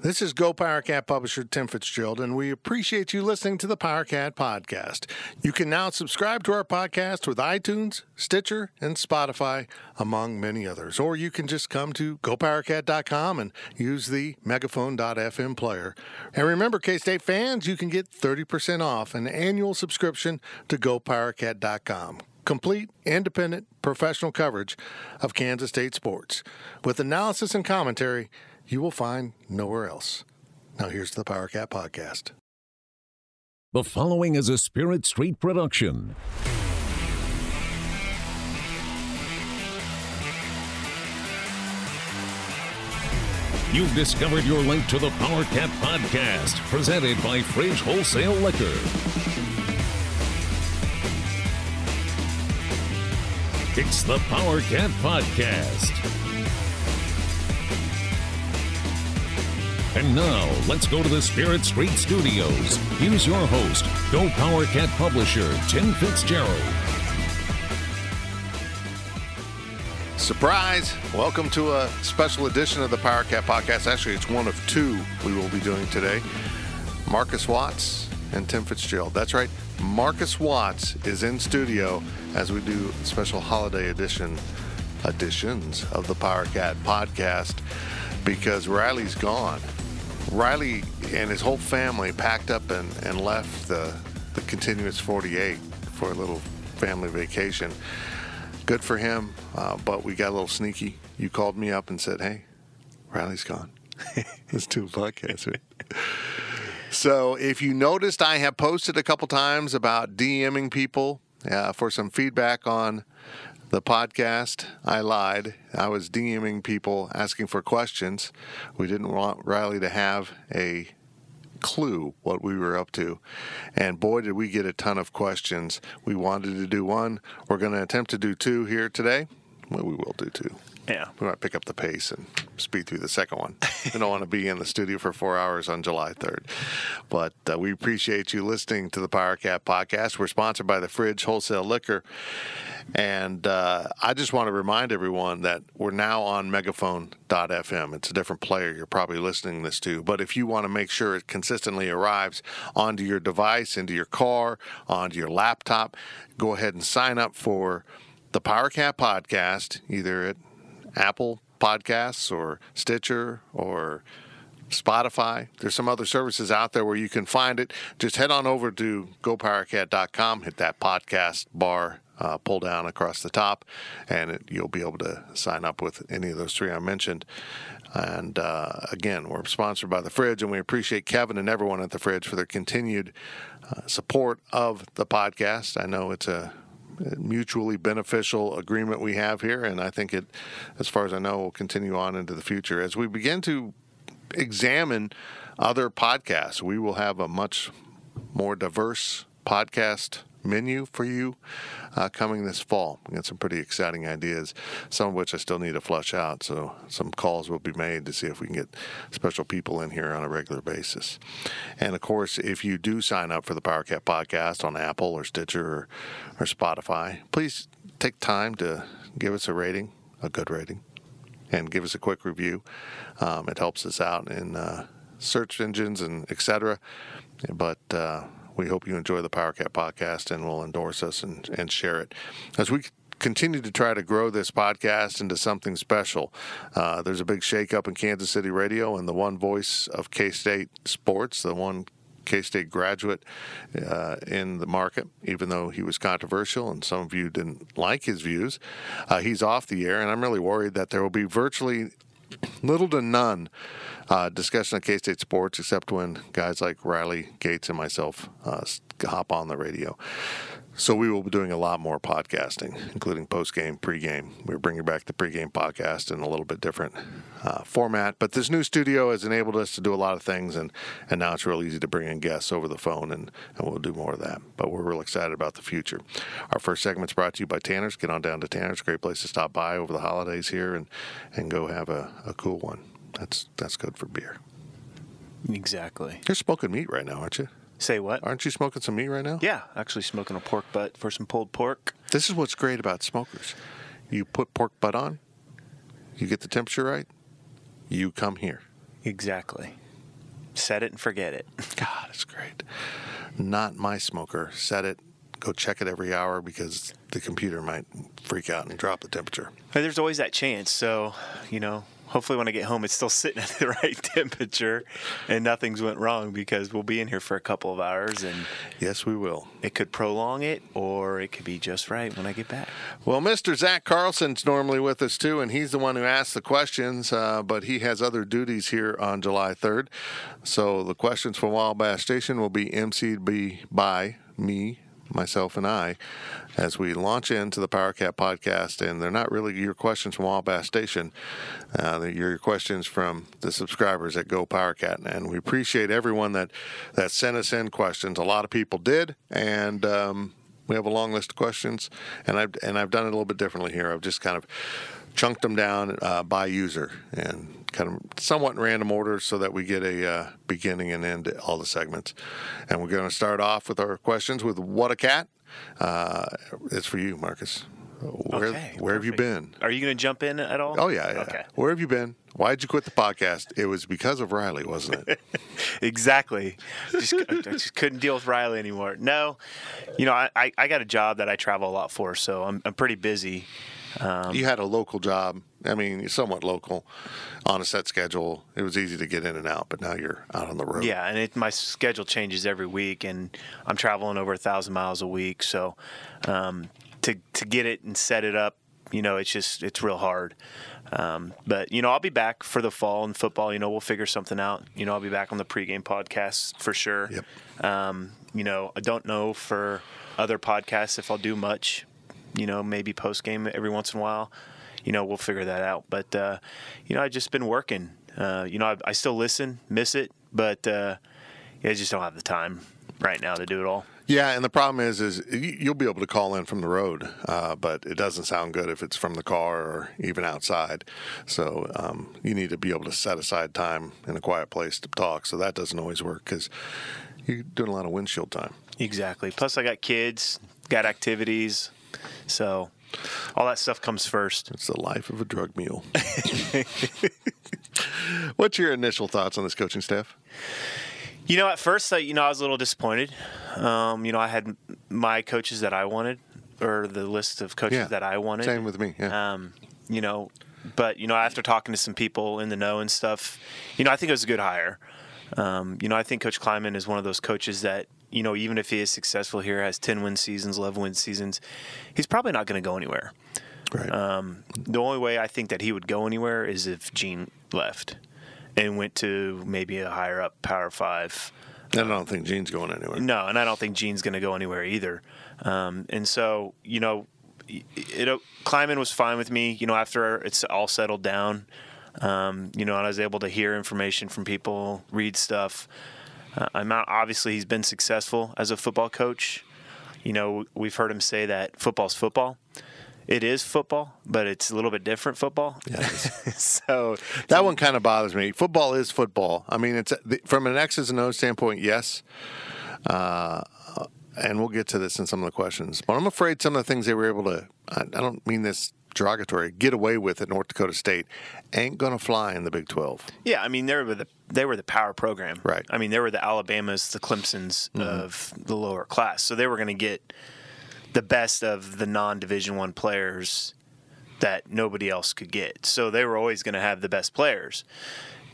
This is Go Powercat publisher Tim Fitzgerald, and we appreciate you listening to the Powercat podcast. You can now subscribe to our podcast with iTunes, Stitcher, and Spotify, among many others. Or you can just come to GoPowercat.com and use the Megaphone.fm player. And remember, K-State fans, you can get 30% off an annual subscription to GoPowercat.com. Complete, independent, professional coverage of Kansas State sports with analysis and commentary you will find nowhere else. Now here's the Powercat podcast. The following is a Spirit Street production. You've discovered your link to the Powercat podcast, presented by Fridge Wholesale Liquor. It's the Powercat podcast. And now, let's go to the Spirit Street Studios. Here's your host, Go Powercat publisher, Tim Fitzgerald. Surprise! Welcome to a special edition of the Powercat podcast. Actually, it's one of two we will be doing today. Marcus Watts and Tim Fitzgerald. That's right, Marcus Watts is in studio as we do special holiday editions of the Powercat podcast because Riley's gone. Riley and his whole family packed up and left the continuous 48 for a little family vacation. Good for him, but we got a little sneaky. You called me up and said, hey, Riley's gone. Let's do a podcast, right? So if you noticed, I have posted a couple times about DMing people for some feedback on the podcast. I lied. I was DMing people asking for questions. We didn't want Riley to have a clue what we were up to. And boy, did we get a ton of questions. We wanted to do one. We're going to attempt to do two here today. Well, we will do two. Yeah. We might pick up the pace and speed through the second one. We don't want to be in the studio for 4 hours on July 3rd. But we appreciate you listening to the Powercat podcast. We're sponsored by the Fridge Wholesale Liquor. And I just want to remind everyone that we're now on Megaphone.fm. It's a different player you're probably listening this to. But if you want to make sure it consistently arrives onto your device, into your car, onto your laptop, go ahead and sign up for the Powercat podcast, either at Apple Podcasts or Stitcher or Spotify. There's some other services out there where you can find it. Just head on over to GoPowercat.com, hit that podcast bar, pull down across the top, and you'll be able to sign up with any of those three I mentioned. And again, we're sponsored by the Fridge, and we appreciate Kevin and everyone at the Fridge for their continued support of the podcast. I know it's a mutually beneficial agreement we have here, and I think it, as far as I know, will continue on into the future. As we begin to examine other podcasts, we will have a much more diverse podcast menu for you coming this fall. We got some pretty exciting ideas, some of which I still need to flush out, so some calls will be made to see if we can get special people in here on a regular basis. And of course, if you do sign up for the Powercat podcast on Apple or Stitcher or Spotify, please take time to give us a rating, a good rating, and give us a quick review. It helps us out in search engines and etc. But we hope you enjoy the Powercat podcast and will endorse us and share it. As we continue to try to grow this podcast into something special, there's a big shakeup in Kansas City radio, and the one voice of K-State sports, the one K-State graduate in the market, even though he was controversial and some of you didn't like his views, he's off the air, and I'm really worried that there will be virtually little to none discussion of K-State sports except when guys like Riley Gates and myself hop on the radio. So we will be doing a lot more podcasting, including post-game, pre-game. We're bringing back the pre-game podcast in a little bit different format. But this new studio has enabled us to do a lot of things, and now it's real easy to bring in guests over the phone, and we'll do more of that. But we're real excited about the future. Our first segment's brought to you by Tanner's. Get on down to Tanner's. A great place to stop by over the holidays here and go have a cool one. That's good for beer. Exactly. You're smoking meat right now, aren't you? Say what? Aren't you smoking some meat right now? Yeah, actually smoking a pork butt for some pulled pork. This is what's great about smokers. You put pork butt on, you get the temperature right, you come here. Exactly. set it and forget it. God, it's great. Not my smoker. Set it. Go check it every hour because the computer might freak out and drop the temperature. But there's always that chance. So, hopefully when I get home, it's still sitting at the right temperature and nothing's went wrong, because we'll be in here for a couple of hours, and yes, we will. It could prolong it, or it could be just right when I get back. Well, Mr. Zach Carlson's normally with us too, and he's the one who asks the questions, but he has other duties here on July 3rd. So the questions from Wild Bass Station will be emceed by me, myself, and I, as we launch into the Powercat podcast. And they're not really your questions from Wild Bass Station. They're your questions from the subscribers at Go Powercat. And we appreciate everyone that sent us in questions. A lot of people did, and we have a long list of questions. And I've done it a little bit differently here. I've just kind of chunked them down by user and kind of somewhat in random order so that we get a beginning and end to all the segments. And we're going to start off with our questions with What a Cat. It's for you, Marcus. Where have you been? Are you going to jump in at all? Oh, yeah. Okay. Where have you been? Why did you quit the podcast? It was because of Riley, wasn't it? Exactly. I just couldn't deal with Riley anymore. No, I got a job that I travel a lot for, so I'm pretty busy. You had a local job. I mean, somewhat local, on a set schedule. It was easy to get in and out, but now you're out on the road. Yeah, and my schedule changes every week, and I'm traveling over 1,000 miles a week. So to get it and set it up, it's real hard. But I'll be back for the fall and football. We'll figure something out. I'll be back on the pregame podcast for sure. Yep. I don't know for other podcasts if I'll do much. Maybe post game every once in a while. We'll figure that out. But I've just been working. I still listen, miss it, but I just don't have the time right now to do it all. Yeah, and the problem is you'll be able to call in from the road, but it doesn't sound good if it's from the car or even outside. So you need to be able to set aside time in a quiet place to talk. So that doesn't always work because you're doing a lot of windshield time. Exactly. Plus, I got kids, got activities. So all that stuff comes first. It's the life of a drug mule. What's your initial thoughts on this coaching staff? At first, I was a little disappointed. I had my coaches that I wanted, or the list of coaches that I wanted. Same with me. Yeah. But after talking to some people in the know and stuff, I think it was a good hire. I think Coach Kleiman is one of those coaches that, even if he is successful here, has 10-win seasons, 11-win seasons, he's probably not going to go anywhere. Right. The only way I think that he would go anywhere is if Gene left and went to maybe a higher up Power 5. I don't think Gene's going anywhere. No, and I don't think Gene's going to go anywhere either. And so, Kleiman was fine with me, after it's all settled down. And I was able to hear information from people, read stuff. Obviously, he's been successful as a football coach. We've heard him say that football's football. It is football, but it's a little bit different football. Yeah, so that one kind of bothers me. Football is football. I mean, it's from an X's and O's standpoint, yes. And we'll get to this in some of the questions. But I'm afraid some of the things they were able to, I don't mean this derogatory, get away with at North Dakota State ain't going to fly in the Big 12. Yeah, I mean, they were the power program. Right. I mean, they were the Alabamas, the Clemsons of the lower class. So they were going to get the best of the non-Division I players that nobody else could get. So they were always going to have the best players.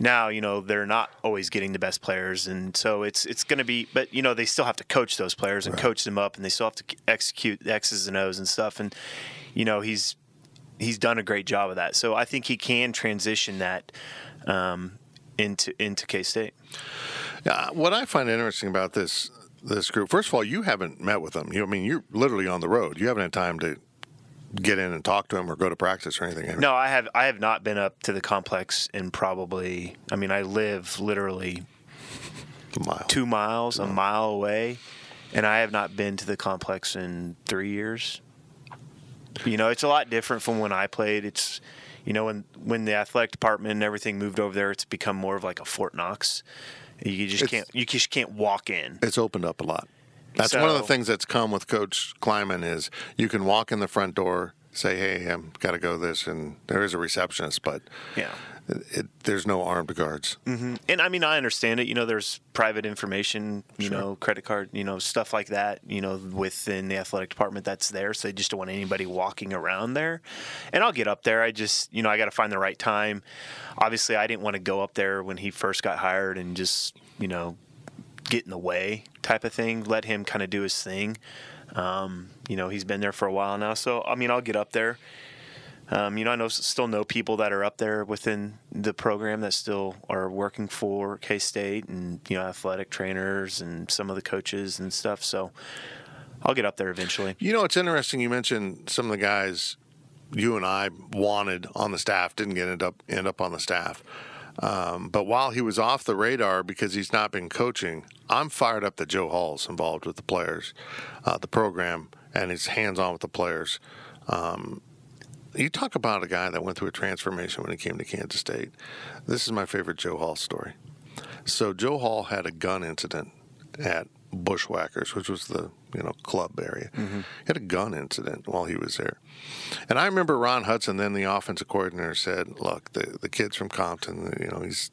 Now, they're not always getting the best players, and so it's going to be – but, they still have to coach those players and coach them up, and they still have to execute the X's and O's and stuff. And, he's done a great job of that. So I think he can transition that into K-State. What I find interesting about this group, first of all, you haven't met with them. You're literally on the road. You haven't had time to get in and talk to them or go to practice or anything. No, I have not been up to the complex in probably, I live literally 2 miles, a mile away, and I have not been to the complex in 3 years. It's a lot different from when I played. It's, when the athletic department and everything moved over there, it's become more of like a Fort Knox. You just can't walk in. It's opened up a lot. That's one of the things that's come with Coach Kleiman is you can walk in the front door, say, hey, I've got to go this, and there is a receptionist, but there's no armed guards. Mm-hmm. And I mean, I understand it. There's private information, credit card, stuff like that, within the athletic department that's there. So they just don't want anybody walking around there. And I'll get up there. I just, I got to find the right time. Obviously, I didn't want to go up there when he first got hired and just, get in the way type of thing. Let him kind of do his thing. He's been there for a while now. So, I mean, I'll get up there. I still know people that are up there within the program that still are working for K-State and, athletic trainers and some of the coaches and stuff. So I'll get up there eventually. It's interesting. You mentioned some of the guys you and I wanted on the staff, didn't end up on the staff. But while he was off the radar because he's not been coaching, I'm fired up that Joe Hall's involved with the players, the program, and he's hands-on with the players. You talk about a guy that went through a transformation when he came to Kansas State. This is my favorite Joe Hall story. So Joe Hall had a gun incident at Bushwhackers, which was the club area. Mm-hmm. He had a gun incident while he was there. And I remember Ron Hudson, then the offensive coordinator, said, look, the kid's from Compton, he's...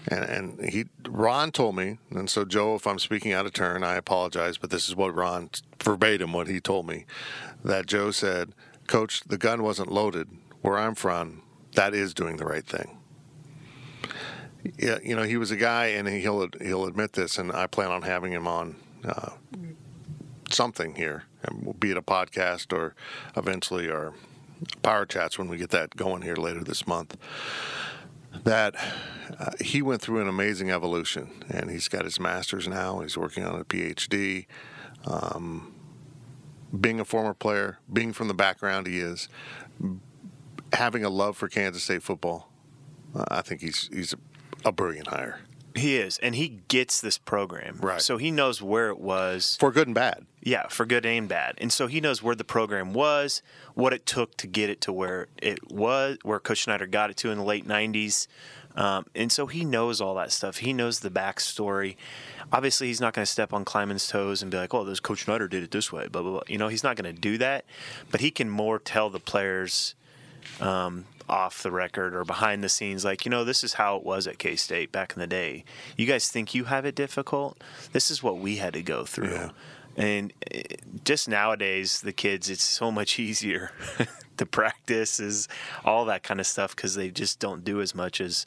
And Ron told me, and so Joe, if I'm speaking out of turn, I apologize, but this is what Ron, verbatim what he told me, that Joe said, Coach, the gun wasn't loaded. Where I'm from, that is doing the right thing. Yeah, he was a guy, and he'll admit this, and I plan on having him on something here, be it a podcast or eventually our Power Chats when we get that going here later this month. That he went through an amazing evolution, and he's got his master's now. He's working on a PhD. Being a former player, being from the background he is, having a love for Kansas State football, I think he's a brilliant hire. He is, and he gets this program. Right. So he knows where it was. For good and bad. Yeah, for good and bad. And so he knows where the program was, what it took to get it to where it was, where Coach Snyder got it to in the late 90s. And so he knows all that stuff. He knows the backstory. Obviously, he's not going to step on Kleiman's toes and be like, oh, this Coach Snyder did it this way, blah, blah, blah. He's not going to do that. But he can more tell the players off the record or behind the scenes, like, this is how it was at K-State back in the day. You guys think you have it difficult? This is what we had to go through. Yeah. And just nowadays, the kids, it's so much easier to practice, is all that kind of stuff, because they just don't do as much as,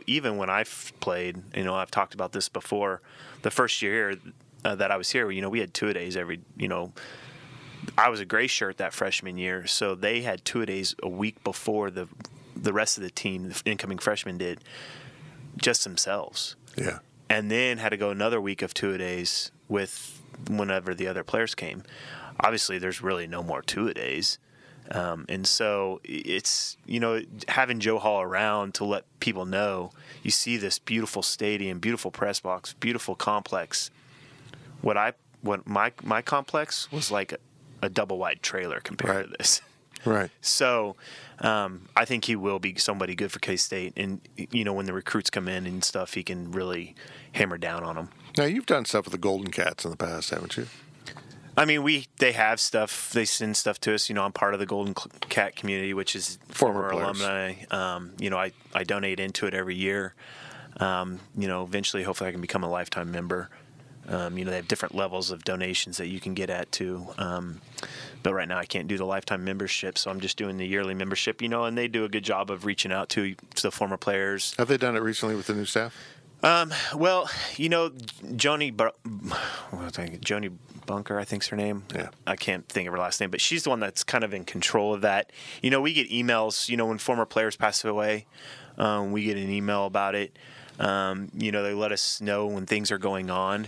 even when I've played, I've talked about this before. The first year that I was here, we had two-a-days every, I was a gray shirt that freshman year, so they had two-a-days a week before the rest of the team, the incoming freshmen did, just themselves. Yeah. And then had to go another week of two-a-days with whenever the other players came. Obviously, there's really no more two-a-days. And so it's, having Joe Hall around to let people know, you see this beautiful stadium, beautiful press box, beautiful complex. What my complex was like a double wide trailer compared to this. Right. So I think he will be somebody good for K-State. And, when the recruits come in and stuff, he can really hammer down on them. Now, you've done stuff with the Golden Cats in the past, haven't you? I mean, they have stuff. They send stuff to us. I'm part of the Golden Cat community, which is former alumni. I donate into it every year. Eventually, hopefully I can become a lifetime member. They have different levels of donations that you can get at too. But right now I can't do the lifetime membership, so I'm just doing the yearly membership, and they do a good job of reaching out to the former players. Have they done it recently with the new staff? Well, Joni Bunker, I think's her name. Yeah. I can't think of her last name, but she's the one that's kind of in control of that. We get emails, when former players pass away, we get an email about it. They let us know when things are going on,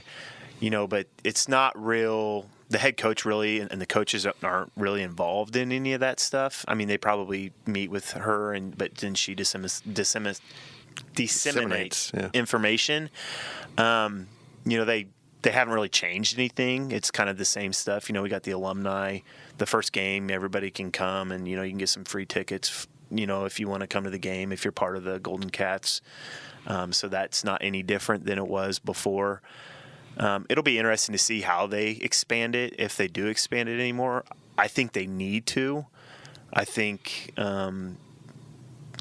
but it's not real. The head coach really and the coaches aren't really involved in any of that stuff. I mean, they probably meet with her, but then she disseminates information. They haven't really changed anything. It's kind of the same stuff. We got the alumni, the first game, everybody can come, and you can get some free tickets, if you want to come to the game, if you're part of the Golden Cats. So that's not any different than it was before. It'll be interesting to see how they expand it, if they do expand it anymore. I think they need to. I think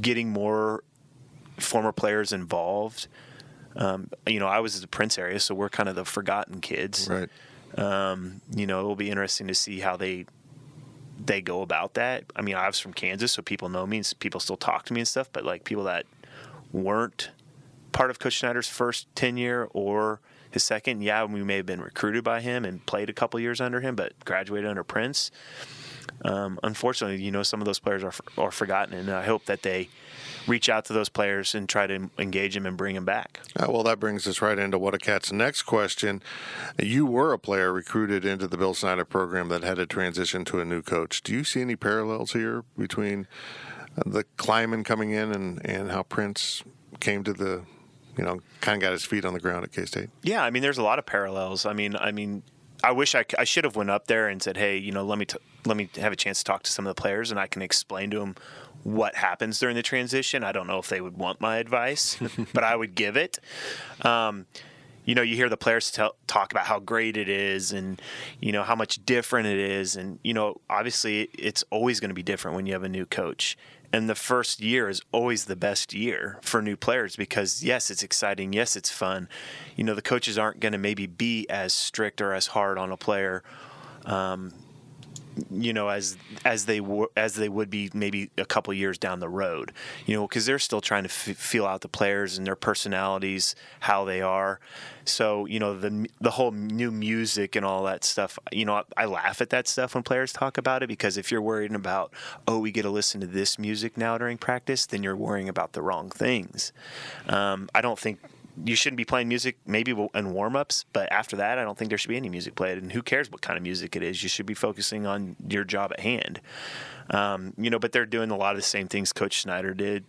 getting more former players involved. I was in the Prince area, so we're kind of the forgotten kids. Right. It will be interesting to see how they go about that. I mean, I was from Kansas, so people know me and people still talk to me and stuff, but like people that weren't part of Coach Schneider's first tenure or his second, we may have been recruited by him and played a couple years under him, but graduated under Prince. Unfortunately, some of those players are forgotten, and I hope that they reach out to those players and try to engage them and bring them back. Well, that brings us right into What a Cat's next question. You were a player recruited into the Bill Snyder program that had to transition to a new coach. Do you see any parallels here between the Kleiman coming in and how Prince came to the, kind of got his feet on the ground at K-State? Yeah, I mean, there's a lot of parallels. I mean, I wish I should have went up there and said, hey, let me have a chance to talk to some of the players, and I can explain to them what happens during the transition. I don't know if they would want my advice, but I would give it. You hear the players talk about how great it is and, how much different it is. And, obviously it's always going to be different when you have a new coach. And the first year is always the best year for new players because, yes, it's exciting. Yes, it's fun. The coaches aren't going to maybe be as strict or as hard on a player as they would be maybe a couple years down the road, because they're still trying to feel out the players and their personalities, how they are. So, the whole new music and all that stuff, I laugh at that stuff when players talk about it, because if you're worried about, we get to listen to this music now during practice, then you're worrying about the wrong things. I don't think you shouldn't be playing music maybe in warm-ups, but after that, I don't think there should be any music played. And who cares what kind of music it is? You should be focusing on your job at hand. But they're doing a lot of the same things Coach Schneider did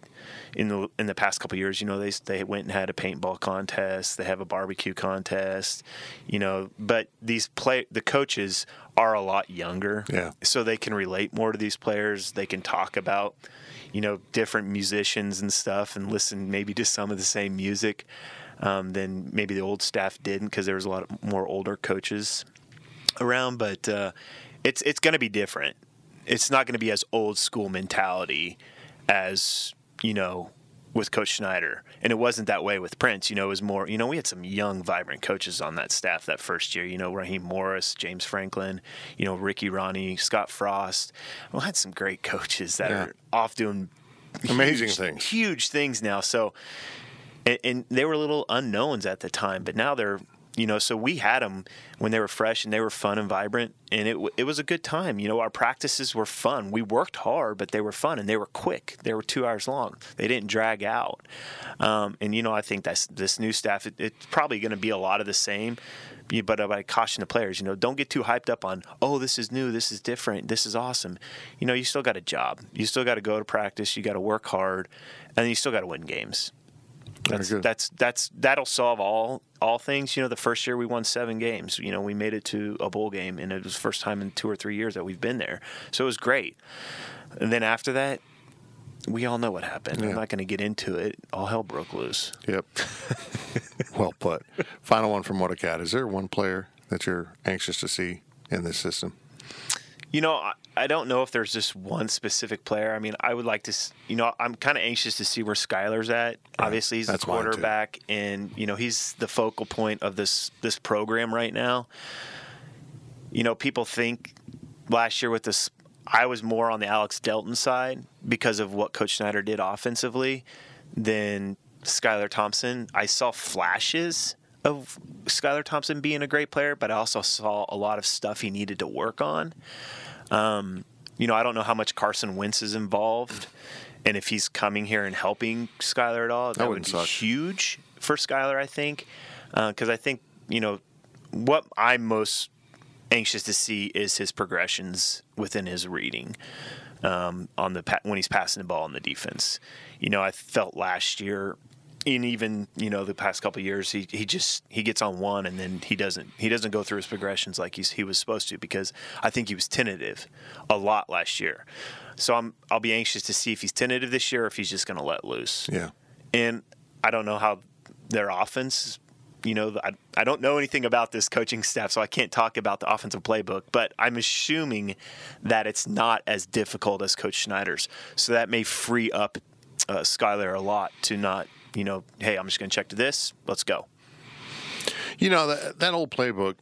in the past couple of years. They went and had a paintball contest. They have a barbecue contest. But the coaches are a lot younger, so they can relate more to these players. They can talk about different musicians and stuff, and listen maybe to some of the same music than maybe the old staff didn't, because there was a lot more older coaches around. But it's going to be different. It's not going to be as old school mentality as with Coach Schneider, and it wasn't that way with Prince. It was more. We had some young, vibrant coaches on that staff that first year. Raheem Morris, James Franklin, Ricky Ronnie, Scott Frost. We had some great coaches that are off doing huge things now. So, and they were little unknowns at the time, but now they're. So we had them when they were fresh and they were fun and vibrant, and it was a good time. Our practices were fun. We worked hard, but they were fun and they were quick. They were 2 hours long. They didn't drag out. I think that's this new staff. It's probably going to be a lot of the same. But I caution the players, don't get too hyped up on, this is new, this is different, this is awesome. You still got a job. You still got to go to practice. You got to work hard, and you still got to win games. That'll solve all things. The first year we won 7 games. We made it to a bowl game, and it was the first time in 2 or 3 years that we've been there. So it was great. And then after that, we all know what happened. I'm not going to get into it. All hell broke loose. Yep. Well put. Final one from What a Cat. Is there one player that you're anxious to see in this system? I don't know if there's just one specific player. I mean, I would like to, I'm kind of anxious to see where Skylar's at. Yeah, obviously, he's the quarterback, and, he's the focal point of this program right now. People think last year with this, I was more on the Alex Delton side because of what Coach Schneider did offensively than Skylar Thompson. I saw flashes of Skylar Thompson being a great player, but I also saw a lot of stuff he needed to work on. I don't know how much Carson Wentz is involved, and if he's coming here and helping Skylar at all, that would be huge for Skylar, I think. Because I think, what I'm most anxious to see is his progressions within his reading when he's passing the ball in the defense. I felt last year, and even the past couple of years, he gets on one, and then he doesn't go through his progressions like he was supposed to, because I think he was tentative a lot last year. So I'll be anxious to see if he's tentative this year or if he's just going to let loose. Yeah. And I don't know how their offense. I don't know anything about this coaching staff, so I can't talk about the offensive playbook, but I'm assuming that it's not as difficult as Coach Schneider's. So that may free up Skylar a lot to not, hey, I'm just going to check to this. Let's go. That old playbook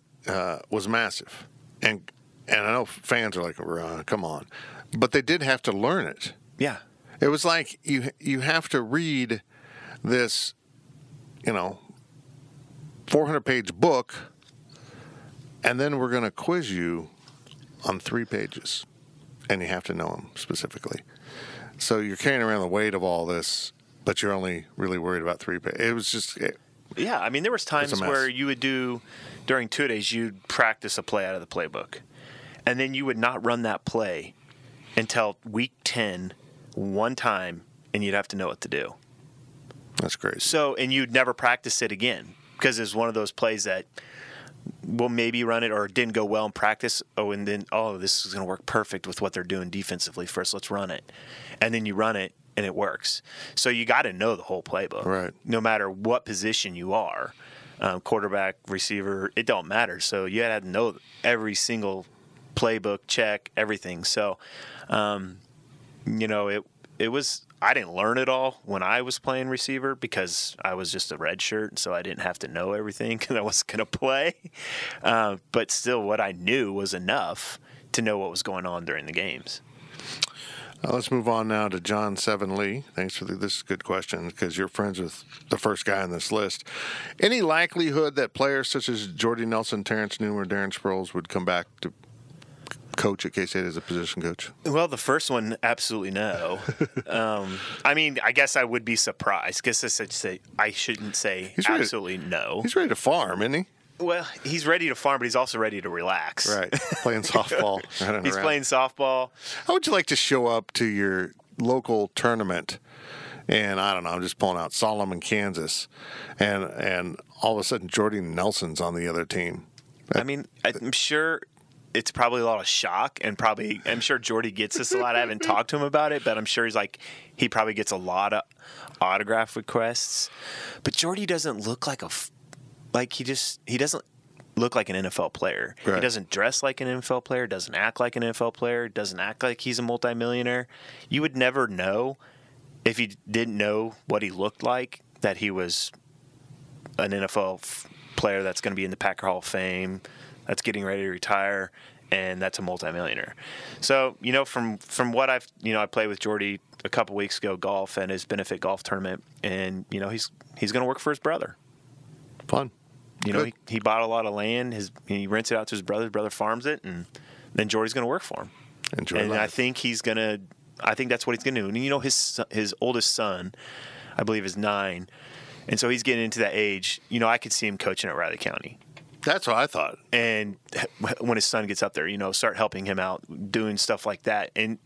was massive, and I know fans are like, come on, but they did have to learn it. Yeah. It was like you have to read this, 400-page book, and then we're going to quiz you on 3 pages, and you have to know them specifically. So you're carrying around the weight of all this, but you're only really worried about 3 pages. It was just... Yeah, I mean, there was times where you would do, during two-a-days, you'd practice a play out of the playbook, and then you would not run that play until week 10 one time, and you'd have to know what to do. That's crazy. So, and you'd never practice it again because it's one of those plays that will maybe run it or it didn't go well in practice. And then, this is going to work perfect with what they're doing defensively. First, let's run it. And then you run it, and it works. So you got to know the whole playbook. Right. No matter what position you are, quarterback, receiver, it don't matter. So you had to know every single playbook, check, everything. So, it was, I didn't learn it all when I was playing receiver because I was just a red shirt, so I didn't have to know everything because I wasn't going to play. But still, what I knew was enough to know what was going on during the games. Let's move on now to John Seven Lee. Thanks for this is a good question because you're friends with the first guy on this list. Any likelihood that players such as Jordy Nelson, Terrence Newman, or Darren Sproles would come back to coach at K-State as a position coach? Well, the first one, absolutely no. I mean, I guess I would be surprised. I shouldn't say absolutely no. He's ready to farm, isn't he? Well, he's ready to farm, but he's also ready to relax. Right, playing softball. He's playing softball. How would you like to show up to your local tournament? And I don't know, I'm just pulling out Solomon, Kansas, and all of a sudden Jordy Nelson's on the other team. I mean, I'm sure it's probably a lot of shock, and I'm sure Jordy gets this a lot. I haven't talked to him about it, but I'm sure he probably gets a lot of autograph requests. But Jordy doesn't look like he doesn't look like an NFL player. Right. He doesn't dress like an NFL player, doesn't act like an NFL player, doesn't act like he's a multimillionaire. You would never know if you didn't know what he looked like that he was an NFL player that's going to be in the Packer Hall of Fame, that's getting ready to retire, and that's a multimillionaire. So, from what I played with Jordy a couple weeks ago, golf and his benefit golf tournament, and he's going to work for his brother. Fun. He bought a lot of land. He rents it out to his brother. His brother farms it, and then Jordy's going to work for him. Enjoy and life. I think that's what he's going to do. And his oldest son, I believe, is 9, and so he's getting into that age. I could see him coaching at Riley County. That's what I thought. And when his son gets up there, start helping him out, doing stuff like that. And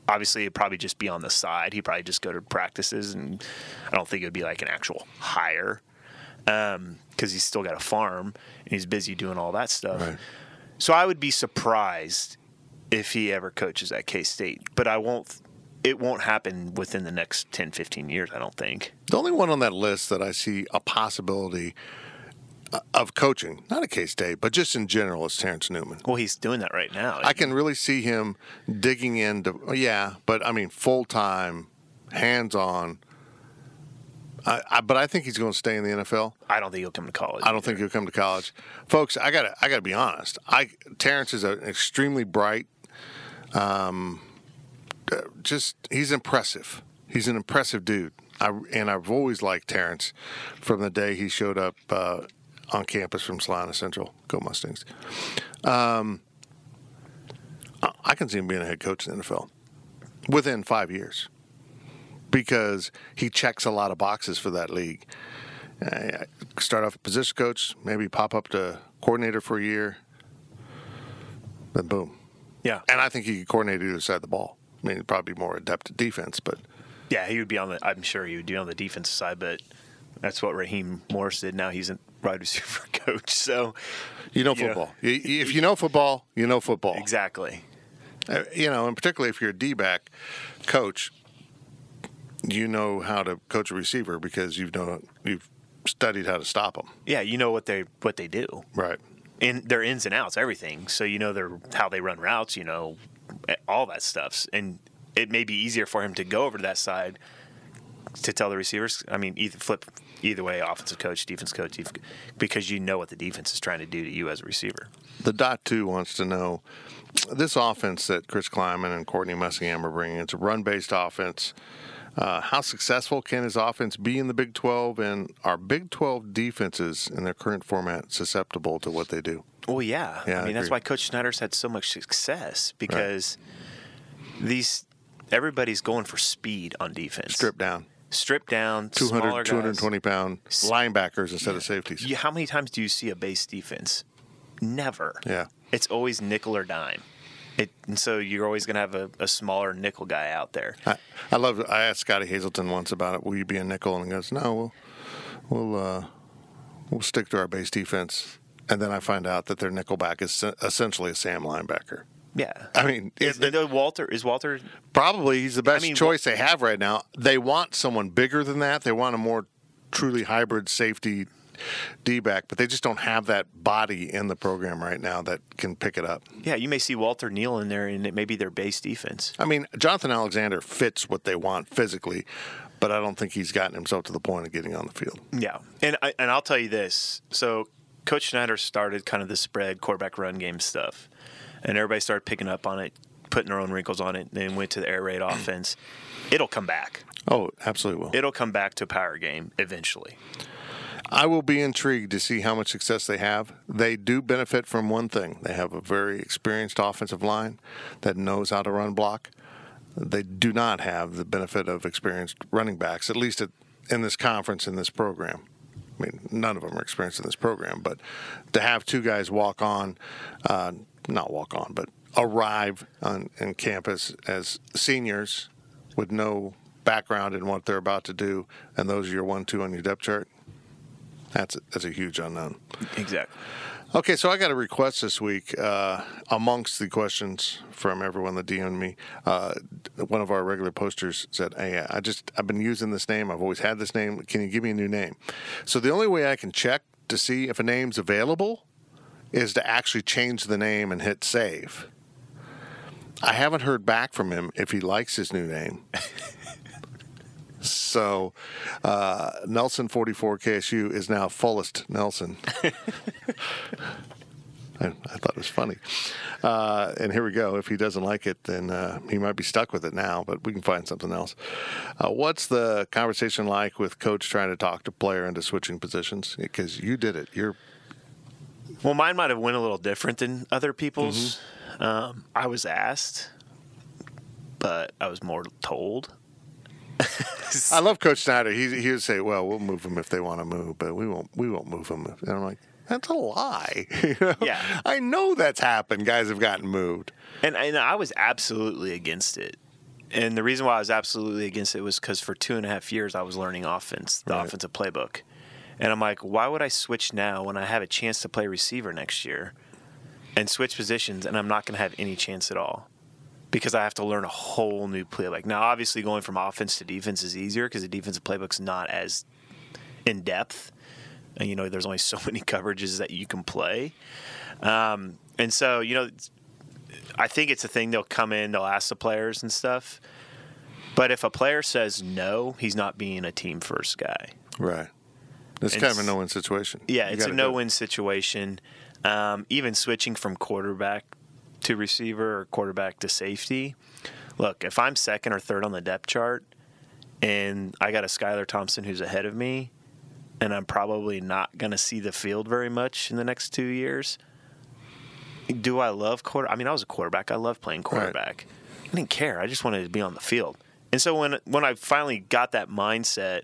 obviously, it'd probably just be on the side. He'd probably just go to practices, and I don't think it would be like an actual hire because he's still got a farm and he's busy doing all that stuff. Right. So I would be surprised if he ever coaches at K-State, but it won't happen within the next 10, 15 years, I don't think. The only one on that list that I see a possibility of coaching, not at K-State, but just in general, is Terrence Newman. Well, he's doing that right now. I can really see him digging into, but I mean, full-time, hands-on. But I think he's going to stay in the NFL. I don't think he'll come to college. I don't think he'll come to college. Folks, I gotta be honest. Terrence is an extremely bright, he's impressive. He's an impressive dude. I've always liked Terrence from the day he showed up on campus from Salina Central. Go Mustangs. I can see him being a head coach in the NFL within 5 years because he checks a lot of boxes for that league. Start off as position coach, maybe pop up to coordinator for a year, then boom. Yeah. And I think he could coordinate either side of the ball. I mean, he'd probably be more adept at defense, but... Yeah, he would be I'm sure he would be on the defensive side, but that's what Raheem Morris did. Now he's a wide receiver coach, so... football. If you know football, you know football. Exactly. And particularly if you're a D-back coach, you know how to coach a receiver because you've studied how to stop them. Yeah, you know what they do. Right. And their ins and outs, everything. So you know how they run routes, all that stuff. And it may be easier for him to go over to that side to tell the receivers. I mean, either way, offensive coach, defense coach, because you know what the defense is trying to do to you as a receiver. The dot two wants to know this offense that Chris Kleiman and Courtney Messingham are bringing. It's a run-based offense. How successful can his offense be in the Big 12, and are Big 12 defenses in their current format susceptible to what they do? Well, yeah. I mean, that's agree. why Coach Snyder's had so much success, because everybody's going for speed on defense. Strip down, 200, smaller 220-pound linebackers instead of safeties. How many times do you see a base defense? Never. Yeah. It's always nickel or dime. And so you're always going to have a smaller nickel guy out there. I asked Scotty Hazelton once about it. Will you be a nickel? And he goes, no, we'll stick to our base defense. And then I find out that their nickelback is essentially a Sam linebacker. Yeah. I mean, is Walter? Probably he's the best choice they have right now. They want someone bigger than that. They want a more truly hybrid safety D-back, but they just don't have that body in the program right now that can pick it up. Yeah, you may see Walter Neal in there, and it may be their base defense. I mean, Jonathan Alexander fits what they want physically, but I don't think he's gotten himself to the point of getting on the field. Yeah, and I'll tell you this. So Coach Schneider started kind of the spread quarterback run game stuff, and everybody started picking up on it, putting their own wrinkles on it, and then went to the air raid offense. It'll come back. Oh, absolutely will. It'll come back to a power game eventually. I will be intrigued to see how much success they have. They do benefit from one thing. They have a very experienced offensive line that knows how to run block. They do not have the benefit of experienced running backs, at least in this conference, in this program. I mean, none of them are experienced in this program, but to have two guys arrive on campus as seniors with no background in what they're about to do, and those are your 1-2 on your depth chart, that's a huge unknown. Exactly. Okay, so I got a request this week amongst the questions from everyone that DM'd me. One of our regular posters said, "Hey, I've been using this name. I've always had this name. Can you give me a new name?" So the only way I can check to see if a name's available is to actually change the name and hit save. I haven't heard back from him if he likes his new name. So, Nelson44 KSU is now Fullest Nelson. I thought it was funny. And here we go. If he doesn't like it, then he might be stuck with it now, but we can find something else. What's the conversation like with coach trying to talk to player into switching positions? Because you did it. Well, mine might have went a little different than other people's. Mm-hmm. I was asked, but I was more told. I love Coach Snyder. He would say, "Well, we'll move them if they want to move, but we won't move them." And I'm like, "That's a lie." Yeah, I know that's happened. Guys have gotten moved, and I was absolutely against it. And the reason why I was absolutely against it was because for 2.5 years I was learning offense, the offensive playbook, and I'm like, why would I switch now when I have a chance to play receiver next year, and switch positions, and I'm not going to have any chance at all? Because I have to learn a whole new playbook. Now, obviously, going from offense to defense is easier because the defensive playbook's not as in depth. And, there's only so many coverages that you can play. And so, I think it's a thing they'll come in, they'll ask the players and stuff. But if a player says no, he's not being a team first guy. Right. It's kind of a no-win situation. Yeah, it's a no-win situation. Even switching from quarterback to receiver or quarterback to safety. Look, if I'm second or third on the depth chart and I got a Skylar Thompson who's ahead of me and I'm probably not going to see the field very much in the next 2 years, do I love quarterback? I mean, I was a quarterback. I loved playing quarterback. Right. I didn't care. I just wanted to be on the field. And so when I finally got that mindset,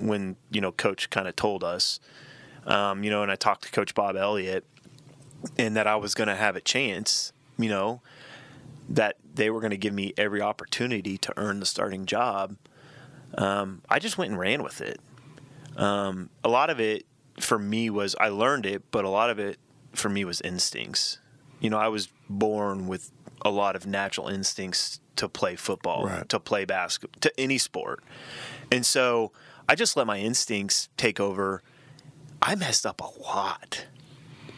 when, Coach kind of told us, and I talked to Coach Bob Elliott, and that I was going to have a chance, that they were going to give me every opportunity to earn the starting job, I just went and ran with it. A lot of it for me was I learned it, but a lot of it for me was instincts. I was born with a lot of natural instincts to play football, right, to play basketball, to any sport. And so I just let my instincts take over. I messed up a lot.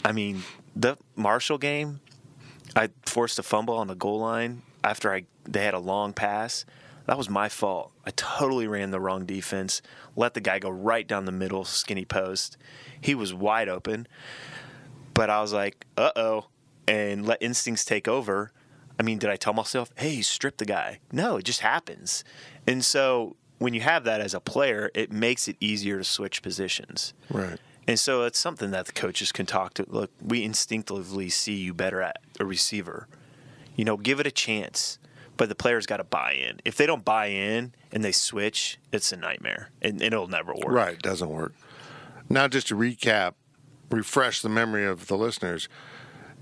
I mean, the Marshall game, I forced a fumble on the goal line after they had a long pass. That was my fault. I totally ran the wrong defense, let the guy go right down the middle, skinny post. He was wide open. But I was like, uh-oh, and let instincts take over. I mean, did I tell myself, hey, strip the guy? No, it just happens. And so when you have that as a player, it makes it easier to switch positions. Right. And so it's something that the coaches can talk to. Look, we instinctively see you better at a receiver. You know, give it a chance. But the players got to buy in. If they don't buy in and they switch, it's a nightmare. And it'll never work. Right. It doesn't work. Now, just to recap, refresh the memory of the listeners,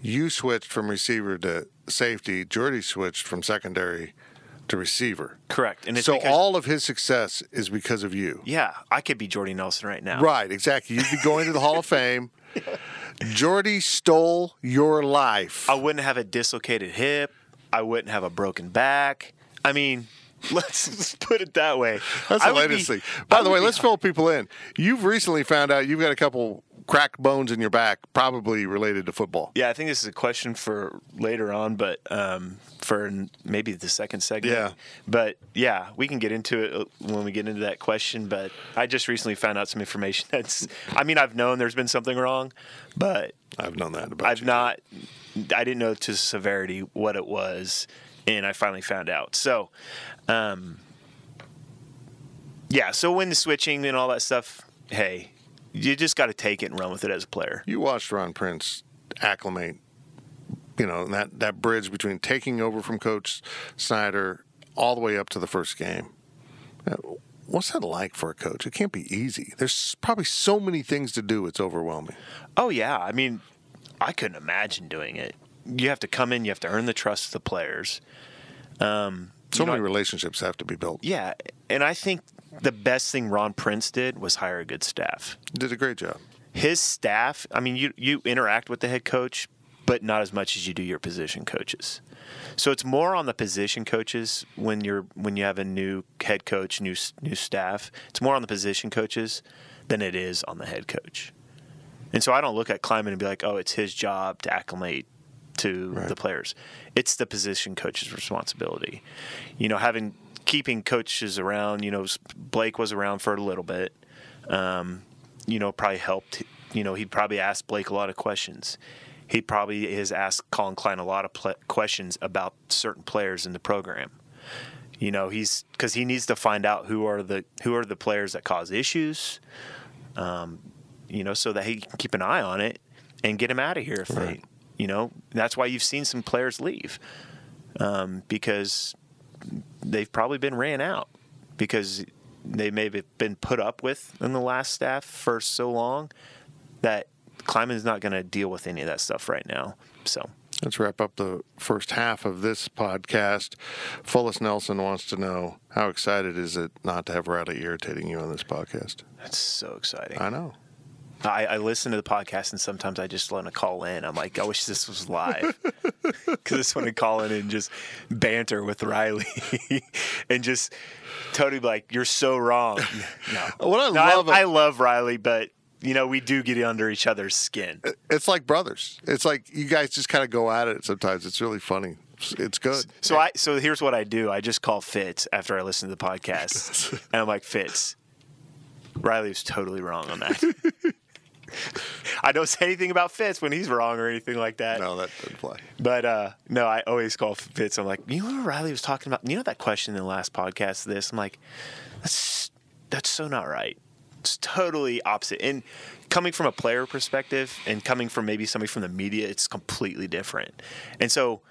you switched from receiver to safety. Jordy switched from secondary to receiver. Correct. And it's so all of his success is because of you. Yeah. I could be Jordy Nelson right now. Right. Exactly. You'd be going to the Hall of Fame. Jordy stole your life. I wouldn't have a dislocated hip. I wouldn't have a broken back. I mean, let's put it that way. That's the latest thing. By the way, let's fill people in. You've recently found out you've got a couple cracked bones in your back, probably related to football. Yeah, I think this is a question for later on, but for maybe the second segment. Yeah. But, yeah, we can get into it when we get into that question. But I just recently found out some information that's – I mean, I've known there's been something wrong, but – I've known that about you. I didn't know to severity what it was, and I finally found out. So, so when the switching and all that stuff, hey – you just got to take it and run with it as a player. You watched Ron Prince acclimate, you know, that bridge between taking over from Coach Snyder all the way up to the first game. What's that like for a coach? It can't be easy. There's probably so many things to do, it's overwhelming. Oh, yeah. I mean, I couldn't imagine doing it. You have to come in, you have to earn the trust of the players. So many relationships have to be built. Yeah, and I think the best thing Ron Prince did was hire a good staff. Did a great job. His staff, I mean, you interact with the head coach, but not as much as you do your position coaches. So it's more on the position coaches when you have a new head coach, new staff. It's more on the position coaches than it is on the head coach. And so I don't look at Kleiman and be like, oh, it's his job to acclimate to the players. It's the position coach's responsibility. You know, keeping coaches around, you know, Blake was around for a little bit, you know, probably helped. You know, he probably asked Blake a lot of questions. He probably has asked Colin Klein a lot of questions about certain players in the program. You know, because he needs to find out who are the players that cause issues, you know, so that he can keep an eye on it and get him out of here if they, you know. That's why you've seen some players leave, because they've probably been ran out because they may have been put up with in the last staff for so long that Kleiman's not going to deal with any of that stuff right now. So let's wrap up the first half of this podcast. Fullis Nelson wants to know, how excited is it not to have Riley irritating you on this podcast? That's so exciting. I know. I listen to the podcast, and sometimes I just want to call in. I'm like, I wish this was live. Because I just want to call in and just banter with Riley and just totally be like, you're so wrong. No. I love Riley, but, you know, we do get under each other's skin. It's like brothers. It's like you guys just kind of go at it sometimes. It's really funny. It's good. So here's what I do. I just call Fitz after I listen to the podcast. And I'm like, Fitz, Riley was totally wrong on that. I don't say anything about Fitz when he's wrong or anything like that. No, that doesn't fly. But, no, I always call Fitz. I'm like, you know what Riley was talking about? You know that question in the last podcast, this? I'm like, that's so not right. It's totally opposite. And coming from a player perspective and coming from maybe somebody from the media, it's completely different. And so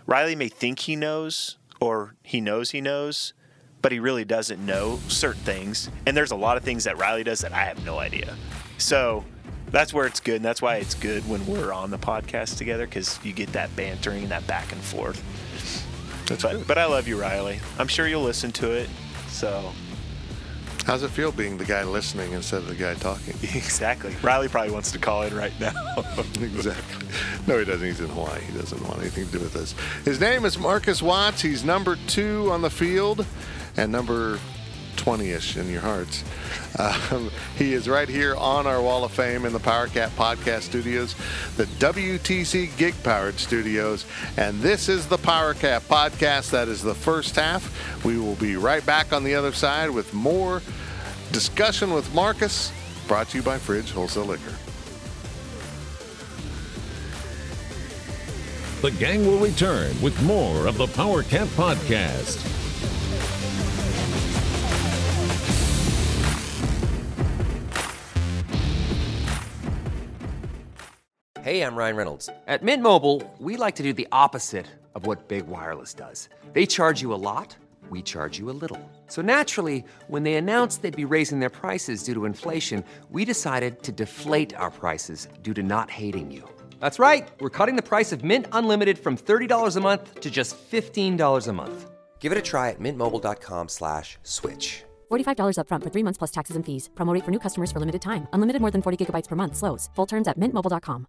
Riley may think he knows, or he knows, but he really doesn't know certain things. And there's a lot of things that Riley does that I have no idea. So that's where it's good, and that's why it's good when we're on the podcast together, because you get that bantering and that back and forth. But I love you, Riley. I'm sure you'll listen to it. So, how's it feel being the guy listening instead of the guy talking? Exactly. Riley probably wants to call in right now. Exactly. No, he doesn't. He's in Hawaii. He doesn't want anything to do with this. His name is Marcus Watts. He's number 2 on the field, and number 20-ish in your hearts. He is right here on our Wall of Fame in the Powercat Podcast Studios, the WTC Gig-powered studios, and this is the Powercat Podcast. That is the first half. We will be right back on the other side with more discussion with Marcus, brought to you by Fridge Wholesale Liquor. The gang will return with more of the Powercat Podcast. Hey, I'm Ryan Reynolds. At Mint Mobile, we like to do the opposite of what Big Wireless does. They charge you a lot, we charge you a little. So naturally, when they announced they'd be raising their prices due to inflation, we decided to deflate our prices due to not hating you. That's right. We're cutting the price of Mint Unlimited from $30 a month to just $15 a month. Give it a try at mintmobile.com/switch. $45 up front for 3 months plus taxes and fees. Promo rate for new customers for limited time. Unlimited more than 40 gigabytes per month. Slows full terms at mintmobile.com.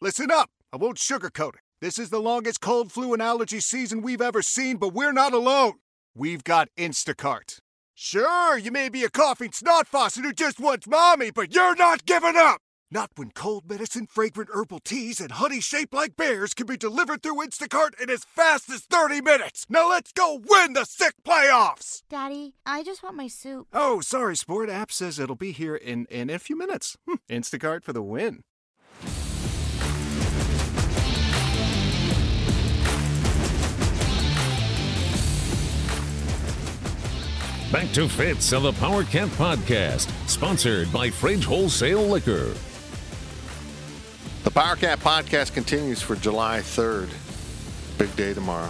Listen up. I won't sugarcoat it. This is the longest cold, flu, and allergy season we've ever seen, but we're not alone. We've got Instacart. Sure, you may be a coughing snot faucet who just wants mommy, but you're not giving up! Not when cold medicine, fragrant herbal teas, and honey shaped like bears can be delivered through Instacart in as fast as 30 minutes! Now let's go win the sick playoffs! Daddy, I just want my soup. Oh, sorry, Sport. App says it'll be here in a few minutes. Instacart for the win. Back to Fitz of the Powercat Podcast, sponsored by Fridge Wholesale Liquor. The Powercat Podcast continues for July 3rd. Big day tomorrow.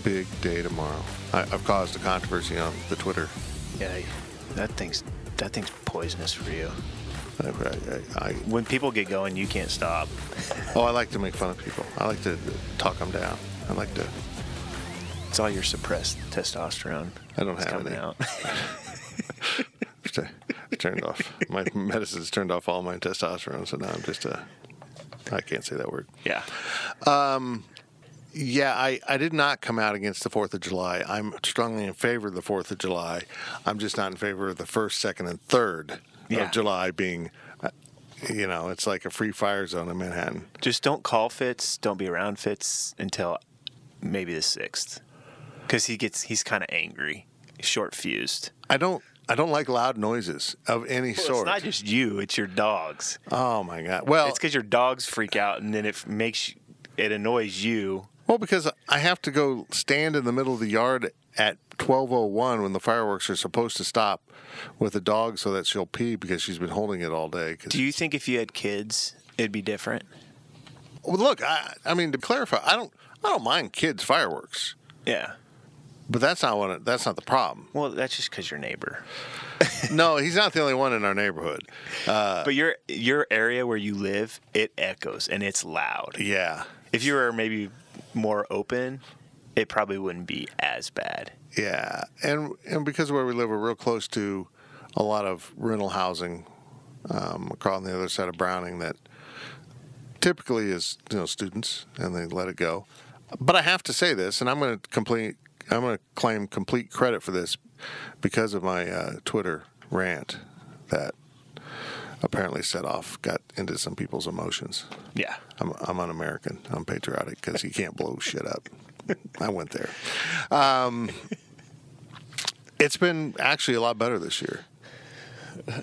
Big day tomorrow. I've caused a controversy on the Twitter. Yeah, that thing's poisonous for you. I When people get going, you can't stop. I like to make fun of people. I like to talk them down. I like to... It's all your suppressed testosterone. I don't have coming any. out. I turned off. My medicine's turned off all my testosterone, so now I'm just I can't say that word. Yeah. Yeah, I did not come out against the 4th of July. I'm strongly in favor of the 4th of July. I'm just not in favor of the 1st, 2nd, and 3rd of July being, it's like a free fire zone in Manhattan. Just don't call Fitz. Don't be around Fitz until maybe the 6th. Because he's kind of angry, short-fused. I don't like loud noises of any sort. It's not just you; it's your dogs. Oh my God! Well, it's because your dogs freak out, and then it annoys you. Well, because I have to go stand in the middle of the yard at 12:01 when the fireworks are supposed to stop with the dog so that she'll pee because she's been holding it all day. Do you think if you had kids, it'd be different? Well, look, I mean to clarify, I don't mind kids' fireworks. Yeah. But that's not the problem. Well, that's just because your neighbor. No, he's not the only one in our neighborhood. But your area where you live, it echoes and it's loud. Yeah. If you were maybe more open, it probably wouldn't be as bad. Yeah, and because of where we live, we're real close to a lot of rental housing across on the other side of Browning that typically is students, and they let it go. But I have to say this, and I'm going to claim complete credit for this because of my Twitter rant that apparently got into some people's emotions. Yeah. I'm un-American. I'm patriotic because you can't blow shit up. I went there. It's been actually a lot better this year.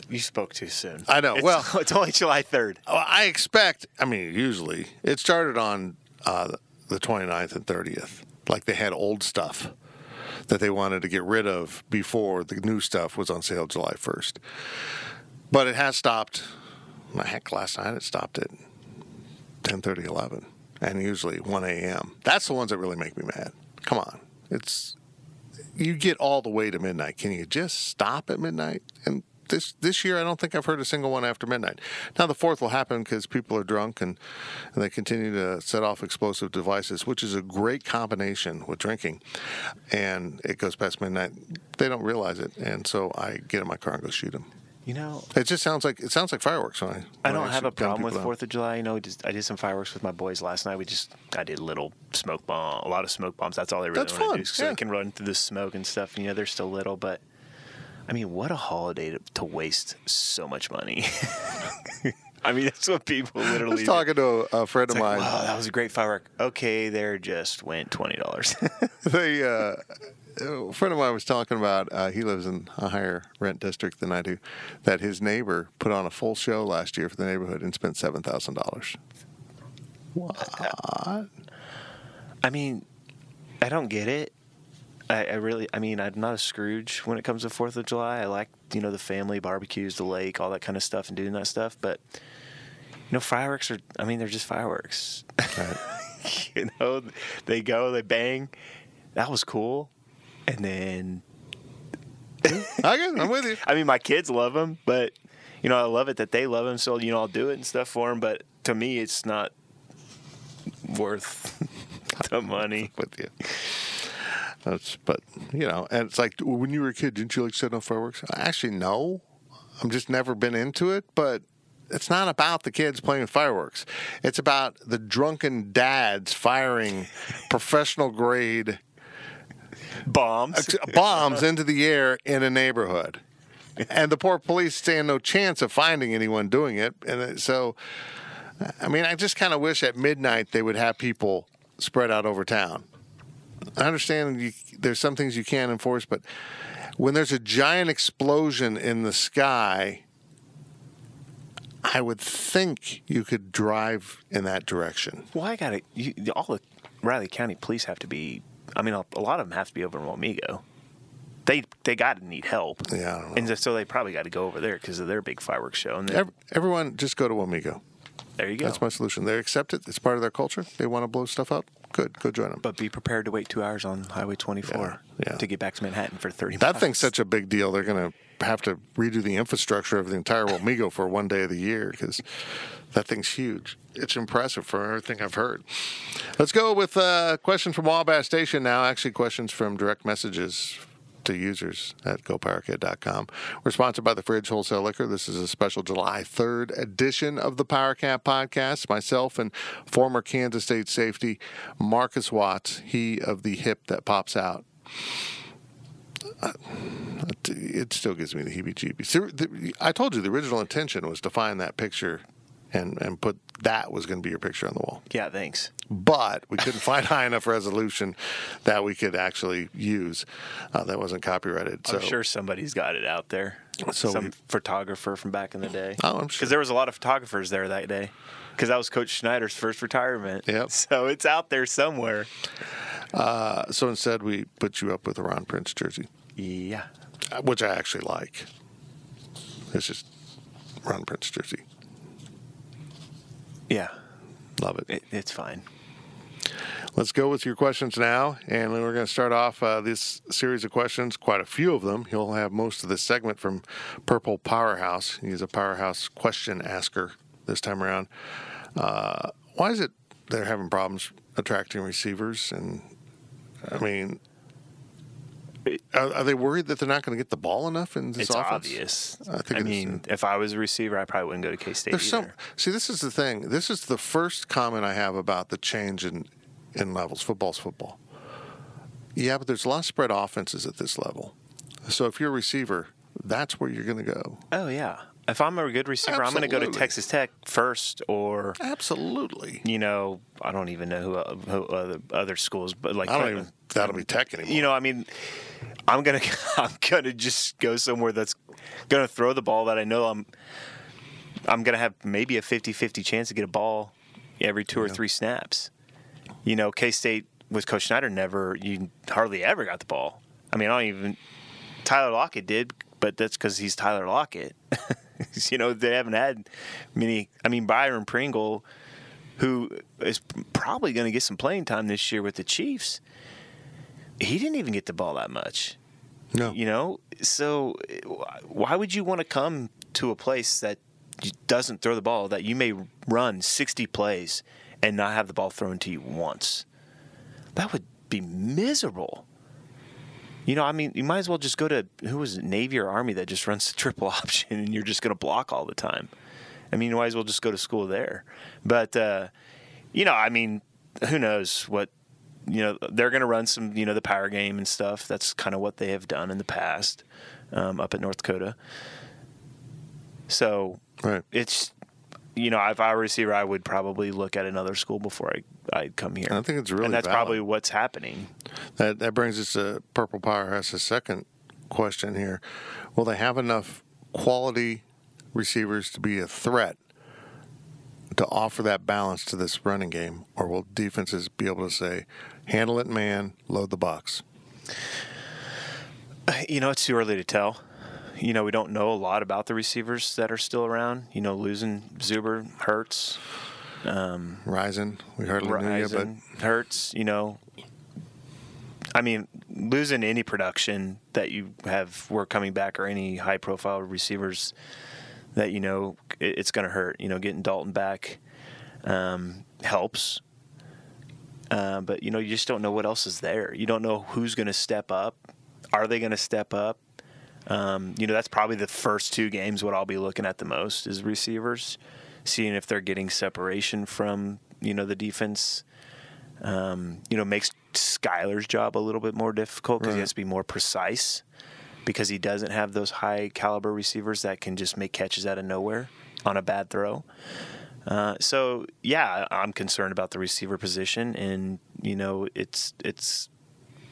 You spoke too soon. I know. It's only July 3rd. I expect, usually, it started on the 29th and 30th. Like they had old stuff that they wanted to get rid of before the new stuff was on sale July 1st. But it has stopped. Heck, last night it stopped at 10:30, 11, and usually 1 a.m. That's the ones that really make me mad. Come on. You get all the way to midnight. Can you just stop at midnight? And this year, I don't think I've heard a single one after midnight. Now, the 4th will happen because people are drunk and they continue to set off explosive devices, which is a great combination with drinking. And it goes past midnight. They don't realize it. And so I get in my car and go shoot them. It just sounds like fireworks. I don't have a problem with 4th of July. I did some fireworks with my boys last night. I did a lot of smoke bombs. That's all they really want to do, so they can run through the smoke and stuff. They're still little, but I mean, what a holiday to waste so much money. I mean, that's what people literally. I was talking to a friend of mine. Wow, that was a great firework. Okay, there just went $20. A friend of mine was talking about, he lives in a higher rent district than I do, that his neighbor put on a full show last year for the neighborhood and spent $7,000. What? I mean, I don't get it. I'm not a Scrooge when it comes to 4th of July. I like, the family barbecues, the lake, all that kind of stuff and doing that stuff. But, fireworks they're just fireworks. Right. They go, they bang. That was cool. And then, I'm with you. I mean, my kids love them, but I love it that they love them. So I'll do it and stuff for them. But to me, it's not worth the money. With you, and it's like when you were a kid, didn't you like setting off fireworks? Actually, no. I'm just never been into it, but. It's not about the kids playing with fireworks. It's about the drunken dads firing professional grade bombs into the air in a neighborhood. And the poor police stand no chance of finding anyone doing it. And so, I just kind of wish at midnight they would have people spread out over town. I understand there's some things you can't enforce, but when there's a giant explosion in the sky, I would think you could drive in that direction. Well, all the Riley County police have to be. A lot of them have to be over in Wamego. They got to need help. Yeah, I don't know. And so they probably got to go over there because of their big fireworks show. And everyone just go to Wamego. There you go. That's my solution. They accept it. It's part of their culture. They want to blow stuff up. Good. Go join them. But be prepared to wait 2 hours on Highway 24 to get back to Manhattan for 30 minutes. That thing's such a big deal. They're going to have to redo the infrastructure of the entire Wamego for one day of the year because that thing's huge. It's impressive for everything I've heard. Let's go with questions from Wabash Station now. Actually, questions from direct messages to users at GoPowerCat.com. We're sponsored by the Fridge Wholesale Liquor. This is a special July 3rd edition of the Powercat podcast. Myself and former Kansas State safety Marcus Watts, he of the hip that pops out. It still gives me the heebie-jeebies. I told you the original intention was to find that picture and put that was going to be your picture on the wall. Yeah, thanks. But we couldn't find high enough resolution that we could actually use. That wasn't copyrighted. I'm sure somebody's got it out there. Some photographer from back in the day. Oh, I'm sure. Because there was a lot of photographers there that day. Because that was Coach Schneider's first retirement. Yep. So it's out there somewhere. So instead, we put you up with a Ron Prince jersey. Yeah. Which I actually like. It's just Ron Prince jersey. Yeah. Love it. It's fine. Let's go with your questions now. And we're going to start off this series of questions, quite a few of them. You'll have most of this segment from Purple Powerhouse. He's a Powerhouse question asker this time around. Why is it they're having problems attracting receivers? And, are they worried that they're not going to get the ball enough in this offense? It's obvious. I mean, if I was a receiver, I probably wouldn't go to K-State either. See, this is the thing. This is the first comment I have about the change in levels. Football's football. Yeah, but there's a lot of spread offenses at this level. So if you're a receiver, that's where you're going to go. Oh, yeah. If I'm a good receiver, I'm going to go to Texas Tech first or... Absolutely. I don't even know who other schools, but like... That'll be Tech anymore. I'm gonna just go somewhere that's going to throw the ball that I know I'm going to have maybe a 50-50 chance to get a ball every 2 or 3 snaps. K-State with Coach Schneider you hardly ever got the ball. Tyler Lockett did, but that's because he's Tyler Lockett. They haven't had many. Byron Pringle, who is probably going to get some playing time this year with the Chiefs, he didn't even get the ball that much. No. So why would you want to come to a place that doesn't throw the ball, that you may run 60 plays and not have the ball thrown to you once? That would be miserable. You know, I mean, you might as well just go to, who was it, Navy or Army that just runs the triple option and you're just going to block all the time. I mean, you might as well just go to school there. But, you know, I mean, who knows what, you know, they're going to run some, you know, the power game and stuff. That's kind of what they have done in the past up at North Dakota. So it's, you know, if I were a receiver, I would probably look at another school before I'd come here. I think it's really and that's valid. probably what's happening. That brings us to Purple Power has a second question here. Will they have enough quality receivers to be a threat to offer that balance to this running game, or will defenses be able to say, handle it, man, load the box? You know, it's too early to tell. You know, we don't know a lot about the receivers that are still around. You know, losing Zuber hurts. Risen, we hardly knew you, but hurts. You know, I mean, losing any production that you were coming back, or any high-profile receivers that, you know, it's going to hurt. You know, getting Dalton back helps. But, you know, you just don't know what else is there. You don't know who's going to step up. Are they going to step up? You know, that's probably the first two games what I'll be looking at the most is receivers, seeing if they're getting separation from, you know, the defense. You know, makes Skyler's job a little bit more difficult because he has to be more precise, because he doesn't have those high caliber receivers that can just make catches out of nowhere on a bad throw. So yeah, I'm concerned about the receiver position, and you know,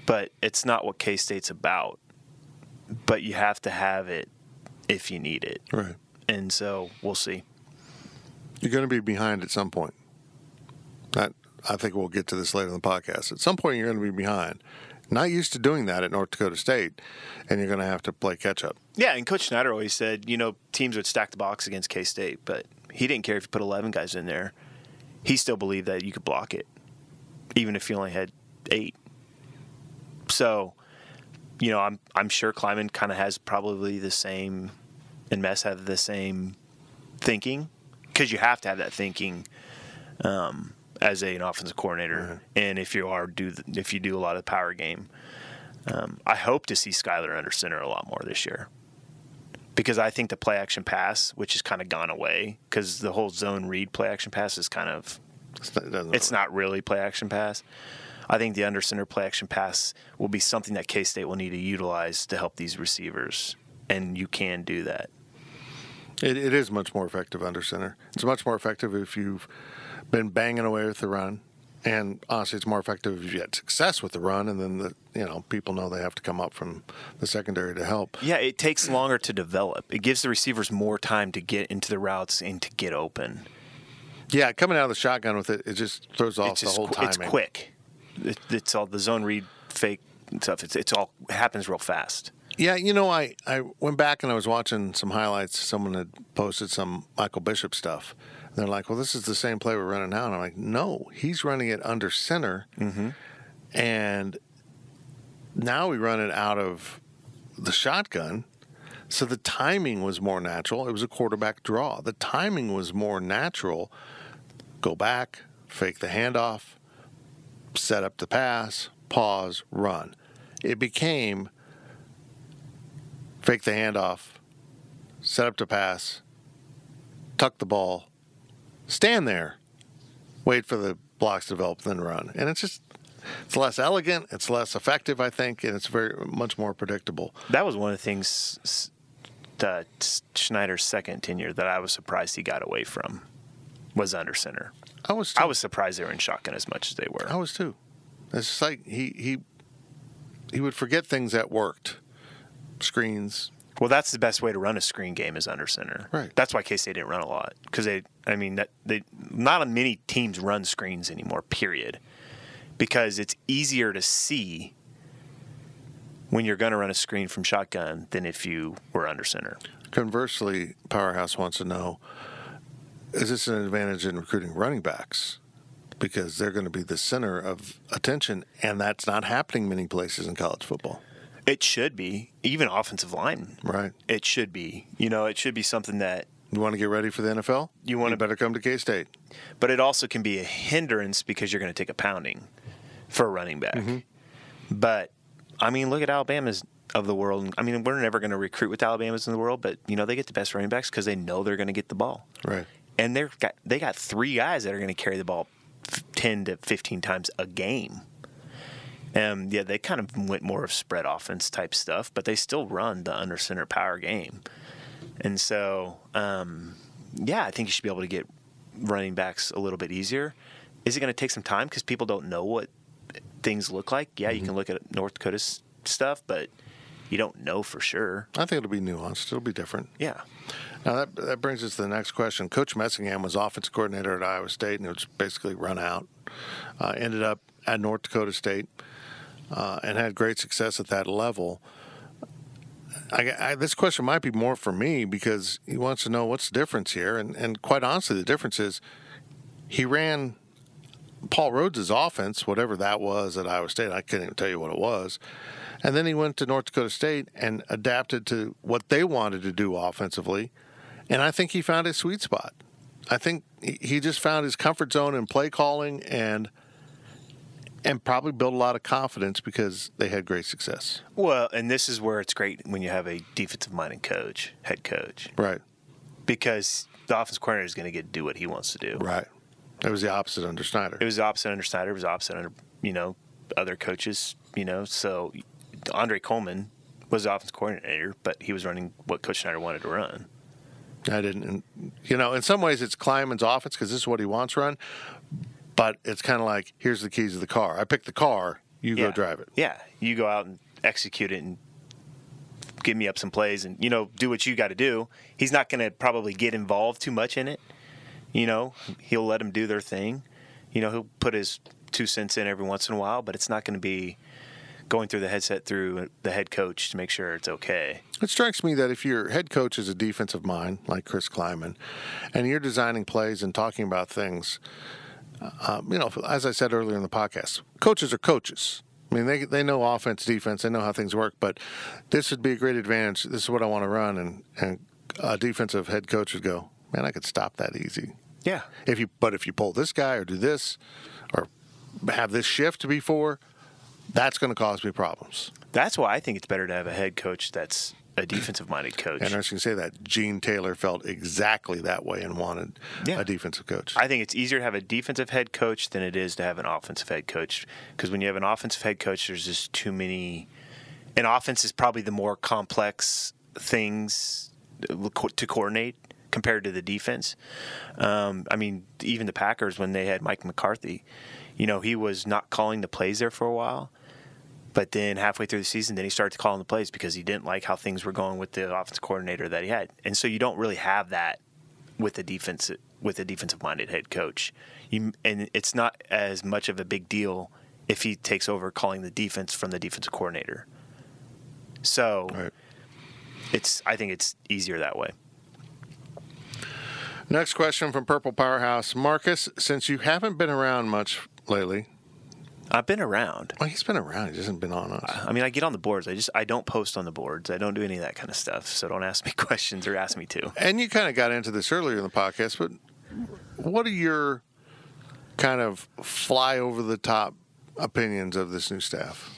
but it's not what K-State's about. But you have to have it if you need it. Right. And so we'll see. You're going to be behind at some point. I think we'll get to this later in the podcast. At some point, you're going to be behind. Not used to doing that at North Dakota State, and you're going to have to play catch-up. Yeah, and Coach Schneider always said, you know, teams would stack the box against K-State, but he didn't care if you put 11 guys in there. He still believed that you could block it, even if you only had 8. So, you know, I'm sure Kleiman kind of has probably the same, and Mess have the same thinking, because you have to have that thinking as an offensive coordinator, and if you do a lot of the power game. I hope to see Skyler under center a lot more this year, because I think the play action pass, which has kind of gone away, because the whole zone read play action pass is kind of it's not really play action pass. I think the under center play action pass will be something that K-State will need to utilize to help these receivers, and you can do that. It is much more effective under center. It's much more effective if you've been banging away with the run, and honestly, it's more effective if you had success with the run, and then people know they have to come up from the secondary to help. Yeah, it takes longer to develop. It gives the receivers more time to get into the routes and to get open. Yeah, coming out of the shotgun with it, it just throws off the whole timing. It's quick. It's all the zone read fake stuff. It happens real fast. Yeah, you know, I went back and I was watching some highlights. Someone had posted some Michael Bishop stuff. And they're like, well, this is the same play we're running now. And I'm like, no, he's running it under center. Mm-hmm. And now we run it out of the shotgun. So the timing was more natural. It was a quarterback draw. The timing was more natural. Go back, fake the handoff, set up the pass, pause, run. It became fake the handoff, set up the pass, tuck the ball, stand there, wait for the blocks to develop, then run. And it's less elegant, it's less effective, I think, and it's very much more predictable. That was one of the things Schneider's second tenure that I was surprised he got away from, was under center. I was too. I was surprised they were in shotgun as much as they were. I was too. It's just like he would forget things that worked. Screens. Well, that's the best way to run a screen game is under center. Right. That's why K-State didn't run a lot, because not many teams run screens anymore. Period. Because it's easier to see when you're going to run a screen from shotgun than if you were under center. Conversely, Powerhouse wants to know, is this an advantage in recruiting running backs? Because they're going to be the center of attention, and that's not happening many places in college football. It should be. Even offensive line. Right. It should be. You know, it should be something that... You want to get ready for the NFL? You better come to K-State. But it also can be a hindrance because you're going to take a pounding for a running back. Mm-hmm. But I mean, look at Alabama's of the world. I mean, we're never going to recruit with Alabama's in the world, but, they get the best running backs because they know they're going to get the ball. Right. And they got 3 guys that are going to carry the ball 10 to 15 times a game. Yeah, they kind of went more of spread offense type stuff, but they still run the under center power game. And so, I think you should be able to get running backs a little bit easier. Is it going to take some time because people don't know what things look like? Yeah, you can look at North Dakota's stuff, but you don't know for sure. I think it'll be nuanced. It'll be different. Yeah. Now, that brings us to the next question. Coach Messingham was offensive coordinator at Iowa State, and it was basically run out. Ended up at North Dakota State and had great success at that level. This question might be more for me because he wants to know what's the difference here. And quite honestly, the difference is he ran Paul Rhodes' offense, whatever that was at Iowa State. I couldn't even tell you what it was. And then he went to North Dakota State and adapted to what they wanted to do offensively. And I think he found his sweet spot. I think he just found his comfort zone in play calling and probably built a lot of confidence because they had great success. Well, and this is where it's great when you have a defensive-minded head coach. Right. Because the offensive coordinator is going to get to do what he wants to do. Right. It was the opposite under Snyder. It was the opposite under Snyder. It was the opposite under, other coaches, So Andre Coleman was the offensive coordinator, but he was running what Coach Snyder wanted to run. I didn't. In some ways it's Kleiman's offense because this is what he wants to run. But it's kind of like, here's the keys to the car. I picked the car. You go drive it. Yeah. You go out and execute it and give me up some plays and, do what you got to do. He's not going to probably get involved too much in it. He'll let them do their thing. He'll put his 2 cents in every once in a while, but it's not going to be going through the headset through the head coach to make sure it's okay. It strikes me that if your head coach is a defensive mind, like Chris Kleiman, and you're designing plays and talking about things, as I said earlier in the podcast, coaches are coaches. I mean, they know offense, defense, they know how things work, but this would be a great advantage. This is what I want to run, and a defensive head coach would go, man, I could stop that easy. Yeah. If you pull this guy or do this or have this shift before, that's going to cause me problems. That's why I think it's better to have a head coach that's a defensive-minded coach. And I was going to say that Gene Taylor felt exactly that way and wanted a defensive coach. I think it's easier to have a defensive head coach than it is to have an offensive head coach because when you have an offensive head coach, there's just too many. And offense is probably the more complex things to coordinate compared to the defense. Even the Packers, when they had Mike McCarthy, he was not calling the plays there for a while. But then halfway through the season, then he started calling the plays because he didn't like how things were going with the offensive coordinator that he had. And so you don't really have that with a defensive-minded head coach. And it's not as much of a big deal if he takes over calling the defense from the defensive coordinator. So I think it's easier that way. Next question from Purple Powerhouse. Marcus, since you haven't been around much lately. I've been around. Well, he's been around. He just hasn't been on us. I get on the boards. I don't post on the boards. I don't do any of that kind of stuff. So don't ask me questions or ask me to. And you kind of got into this earlier in the podcast, but what are your kind of fly over the top opinions of this new staff?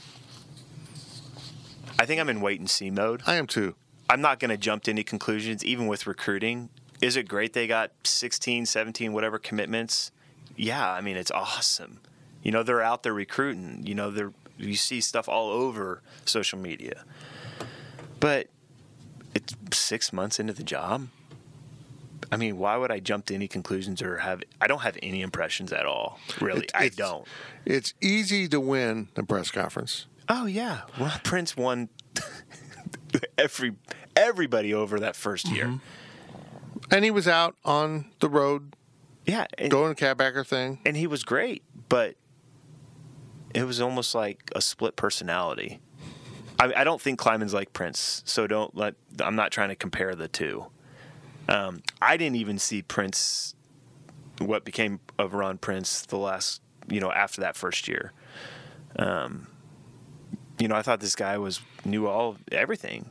I think I'm in wait and see mode. I am too. I'm not going to jump to any conclusions, even with recruiting. Is it great they got 16, 17, whatever commitments? Yeah, it's awesome. They're out there recruiting. You see stuff all over social media. But it's 6 months into the job. Why would I jump to any conclusions I don't have any impressions at all, really. I don't. It's easy to win the press conference. Oh, yeah. Ron Prince won everybody over that first year. Mm-hmm. And he was out on the road. Yeah. Doing a catbacker thing. And he was great, but it was almost like a split personality. I don't think Kleiman's like Prince, so I'm not trying to compare the two. I didn't even see Prince, what became of Ron Prince the last, after that first year. I thought this guy knew everything.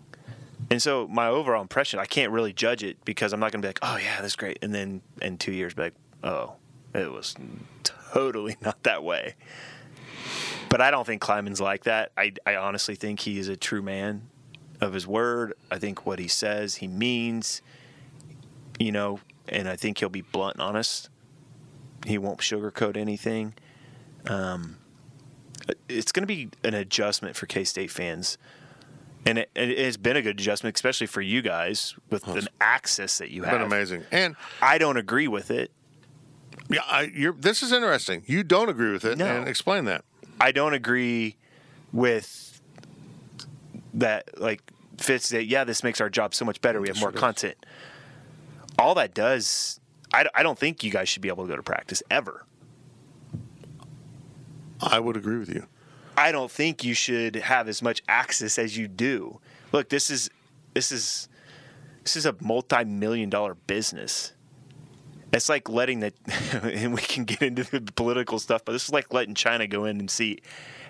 And so my overall impression, I can't really judge it because I'm not going to be like, oh, yeah, that's great. And then in 2 years, be like, oh, it was totally not that way. But I don't think Kleiman's like that. I honestly think he is a true man of his word. I think what he says, he means, and I think he'll be blunt and honest. He won't sugarcoat anything. It's going to be an adjustment for K-State fans. And it's been a good adjustment, especially for you guys with the access that you have. It's been amazing. And I don't agree with it. Yeah, this is interesting. You don't agree with it, No. and explain that. I don't agree with that, like, Fitz, that, this makes our job so much better. We have more content. All that does, I don't think you guys should be able to go to practice ever. I would agree with you. I don't think you should have as much access as you do. Look, this is a multi-million-dollar business. It's like letting and we can get into the political stuff, but this is like letting China go in and see,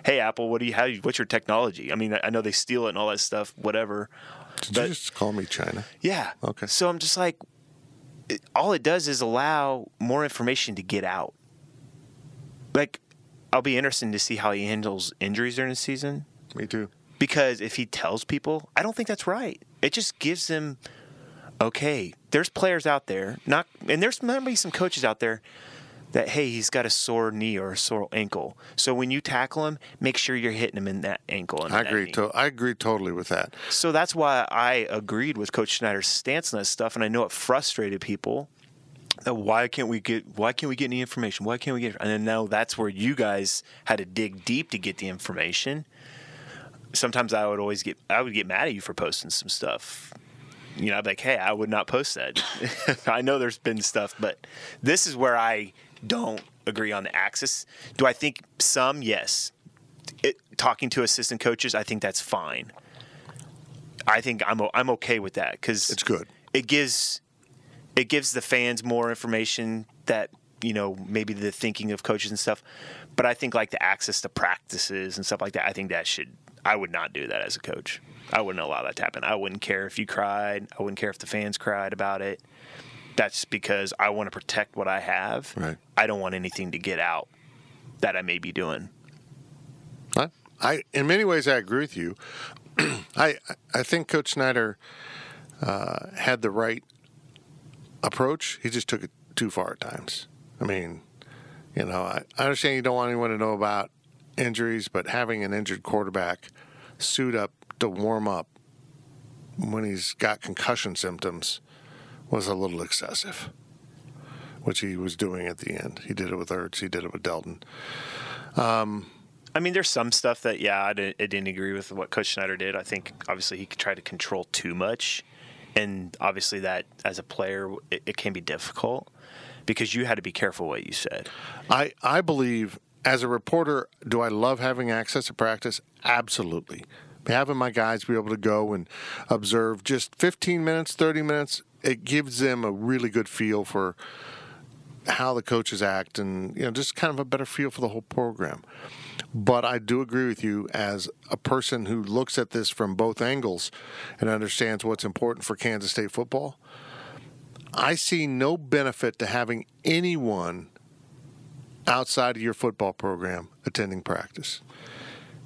hey, Apple, what's your technology? I mean, I know they steal it and all that stuff, whatever. Did you just call me China? Yeah. Okay. So I'm just like, all it does is allow more information to get out. Like, I'll be interested to see how he handles injuries during the season. Me too. Because if he tells people, I don't think that's right. It just gives them, okay, there's players out there, and there's maybe some coaches out there that, hey, he's got a sore knee or a sore ankle. So when you tackle him, make sure you're hitting him in that ankle. And I agree. I agree totally with that. So that's why I agreed with Coach Schneider's stance on that stuff, and I know it frustrated people. Why can't we get any information? Why can't we get? And then now that's where you guys had to dig deep to get the information. Sometimes I would get mad at you for posting some stuff. I'd be like, hey, I would not post that. I know there's been stuff, but this is where I don't agree on the access. Do I think some? Yes. Talking to assistant coaches, I think that's fine. I think I'm okay with that because it's good. It gives the fans more information that, maybe the thinking of coaches and stuff. But I think like the access to practices and stuff like that, I think I would not do that as a coach. I wouldn't allow that to happen. I wouldn't care if you cried. I wouldn't care if the fans cried about it. That's because I want to protect what I have. Right. I don't want anything to get out that I may be doing. In many ways, I agree with you. I think Coach Snyder had the right approach. He just took it too far at times. I mean, I understand you don't want anyone to know about injuries, but having an injured quarterback suit up to warm up when he's got concussion symptoms was a little excessive, which he was doing at the end. He did it with Ertz. He did it with Delton. I mean, there's some stuff that, I didn't agree with what Coach Schneider did. I think, obviously, he could try to control too much. And obviously that, as a player, it can be difficult because you had to be careful what you said. I believe, as a reporter, do I love having access to practice? Absolutely. Having my guys be able to go and observe just 15 minutes, 30 minutes, it gives them a really good feel for how the coaches act and, just kind of a better feel for the whole program. But I do agree with you as a person who looks at this from both angles and understands what's important for Kansas State football. I see no benefit to having anyone outside of your football program attending practice.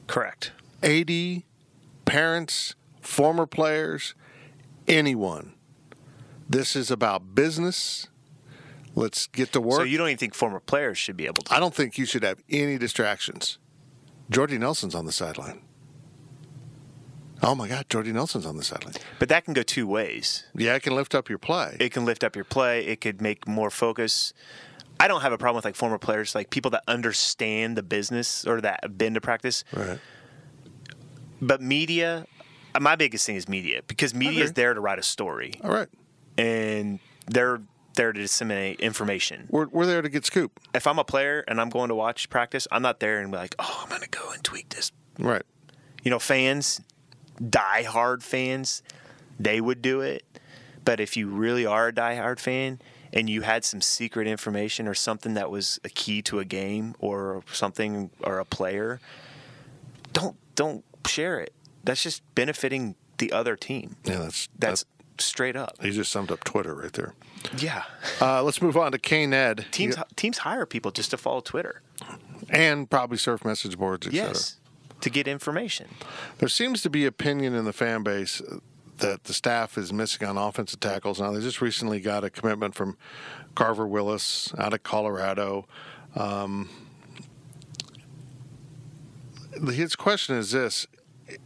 Correct. AD, parents, former players, anyone. This is about business. Let's get to work. So you don't even think former players should be able to? I don't think you should have any distractions. Jordy Nelson's on the sideline. Oh, my God, Jordy Nelson's on the sideline. But that can go two ways. Yeah, it can lift up your play. It can lift up your play. It could make more focus. I don't have a problem with like former players, like people that understand the business or that have been to practice. Right. But media, my biggest thing is media because media is there to write a story. All right. And they're there to disseminate information. We're there to get scoop. If I'm a player and I'm going to watch practice, I'm not there and be like, I'm going to go and tweak this. Right. Fans, diehard fans, they would do it. But if you really are a diehard fan and you had some secret information or something that was a key to a game or something or a player, don't share it. That's just benefiting the other team. Yeah, that's straight up. You just summed up Twitter right there. Yeah. Let's move on to K-Ned. Teams hire people just to follow Twitter. And probably surf message boards, etc. Yes, to get information. There seems to be opinion in the fan base that the staff is missing on offensive tackles. Now, they just recently got a commitment from Carver Willis out of Colorado. His question is this: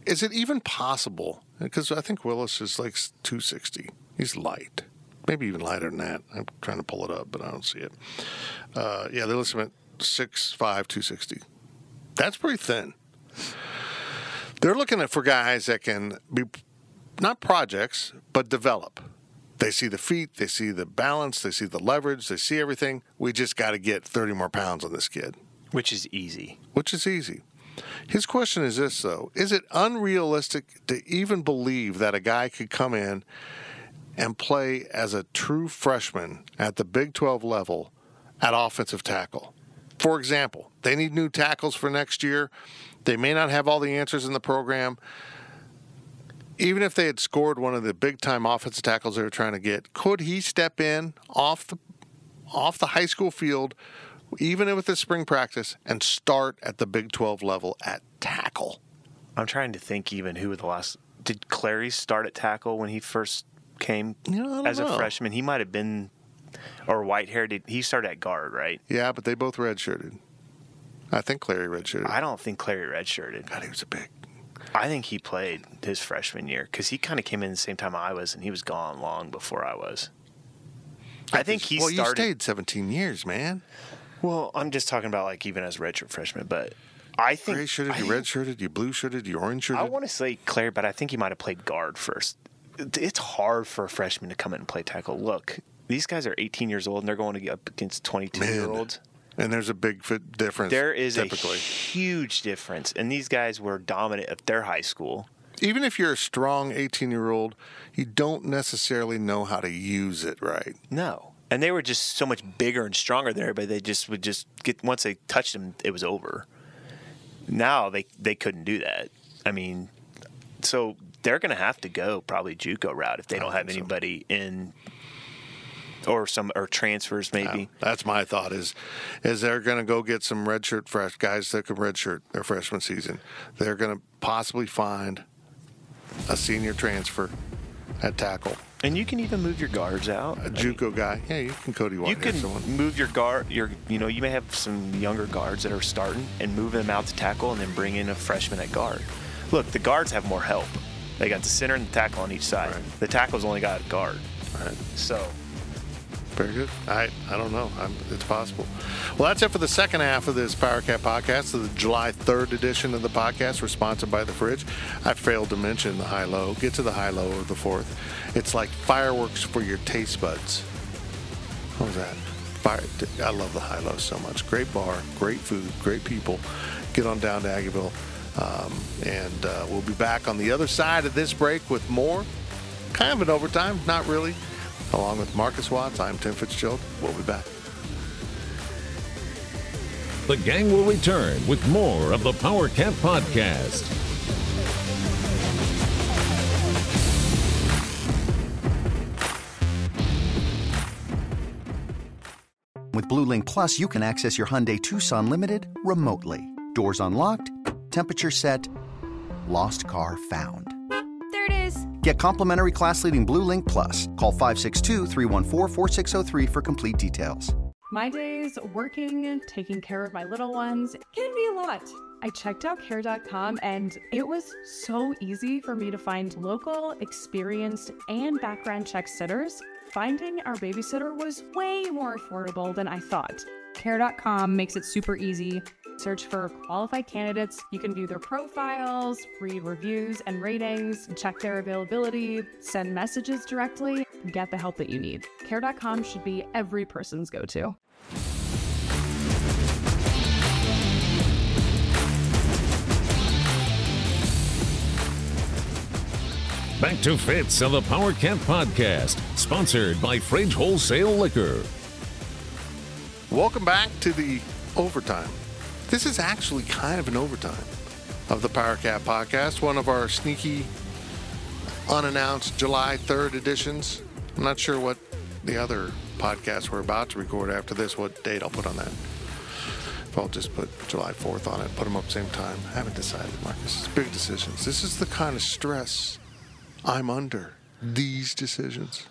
is it even possible? Because I think Willis is like 260. He's light. Maybe even lighter than that. I'm trying to pull it up, but I don't see it. Yeah, they're listing at 6'5", 260. That's pretty thin. They're looking for guys that can be not projects, but develop. They see the feet, they see the balance, they see the leverage, they see everything. We just got to get 30 more pounds on this kid. Which is easy. His question is this, though. Is it unrealistic to even believe that a guy could come in and play as a true freshman at the Big 12 level at offensive tackle? For example, they need new tackles for next year. They may not have all the answers in the program. Even if they had scored one of the big-time offensive tackles they were trying to get, could he step in off the high school field, even with his spring practice, and start at the Big 12 level at tackle? I'm trying to think even who the last... Did Clary start at tackle when he first came as a freshman? He might have been... Or Whitehair, he started at guard, right? Yeah, but they both redshirted. I think Clary redshirted. I don't think Clary redshirted. God, he was a big... I think he played his freshman year because he kind of came in the same time I was, and he was gone long before I was. I think he started... Well, you stayed 17 years, man. Well, I'm just talking about like even as redshirt freshman, but I think... Gray-shirted, you red-shirted, you blue-shirted, you orange-shirted? I want to say Claire, but I think he might have played guard first. It's hard for a freshman to come in and play tackle. Look, these guys are 18 years old, and they're going up against 22-year-olds. And there's a big difference. There is typically. A huge difference. And these guys were dominant at their high school. Even if you're a strong 18-year-old, you don't necessarily know how to use it right. No. And they were just so much bigger and stronger than everybody. They just would just get, once they touched them, it was over. Now they couldn't do that. I mean, so they're going to have to go probably JUCO route if they don't have anybody in... Or transfers maybe. That's my thought is they're going to go get some redshirt guys that can redshirt their freshman season. They're going to possibly find a senior transfer at tackle. And you can even move your guards out. A JUCO guy. Yeah, you can Cody White. You can move your guard. You may have some younger guards that are starting and move them out to tackle and then bring in a freshman at guard. Look, the guards have more help. They got the center and the tackle on each side. Right. The tackle's only got a guard. Right. So... Very good. I don't know. It's possible. Well, that's it for the second half of this Powercat podcast, the July 3rd edition of the podcast. We're sponsored by The Fridge. I failed to mention the high-low. Get to the high-low of the 4th. It's like fireworks for your taste buds. What was that? I love the high-low so much. Great bar, great food, great people. Get on down to Aggieville. And we'll be back on the other side of this break with more. Kind of an overtime, not really. Along with Marcus Watts, I'm Tim Fitzgerald. We'll be back. The gang will return with more of the Powercat Podcast. With Blue Link Plus, you can access your Hyundai Tucson Limited remotely. Doors unlocked, temperature set, lost car found. There it is. Get complimentary class-leading Blue Link Plus. Call 562-314-4603 for complete details. My days working, taking care of my little ones can be a lot. I checked out Care.com and it was so easy for me to find local, experienced, and background check sitters. Finding our babysitter was way more affordable than I thought. Care.com makes it super easy. Search for qualified candidates. You can view their profiles, read reviews and ratings, check their availability, send messages directly, and get the help that you need. Care.com should be every person's go-to. Back to Fitz of the Powercat Podcast, sponsored by Fridge Wholesale Liquor. Welcome back to the overtime. This is actually kind of an overtime of the Powercat Podcast, one of our sneaky, unannounced July 3rd editions. I'm not sure what the other podcasts we're about to record after this, what date I'll put on that. If I'll just put July 4th on it, put them up same time. I haven't decided, Marcus. It's big decisions. This is the kind of stress I'm under. These decisions.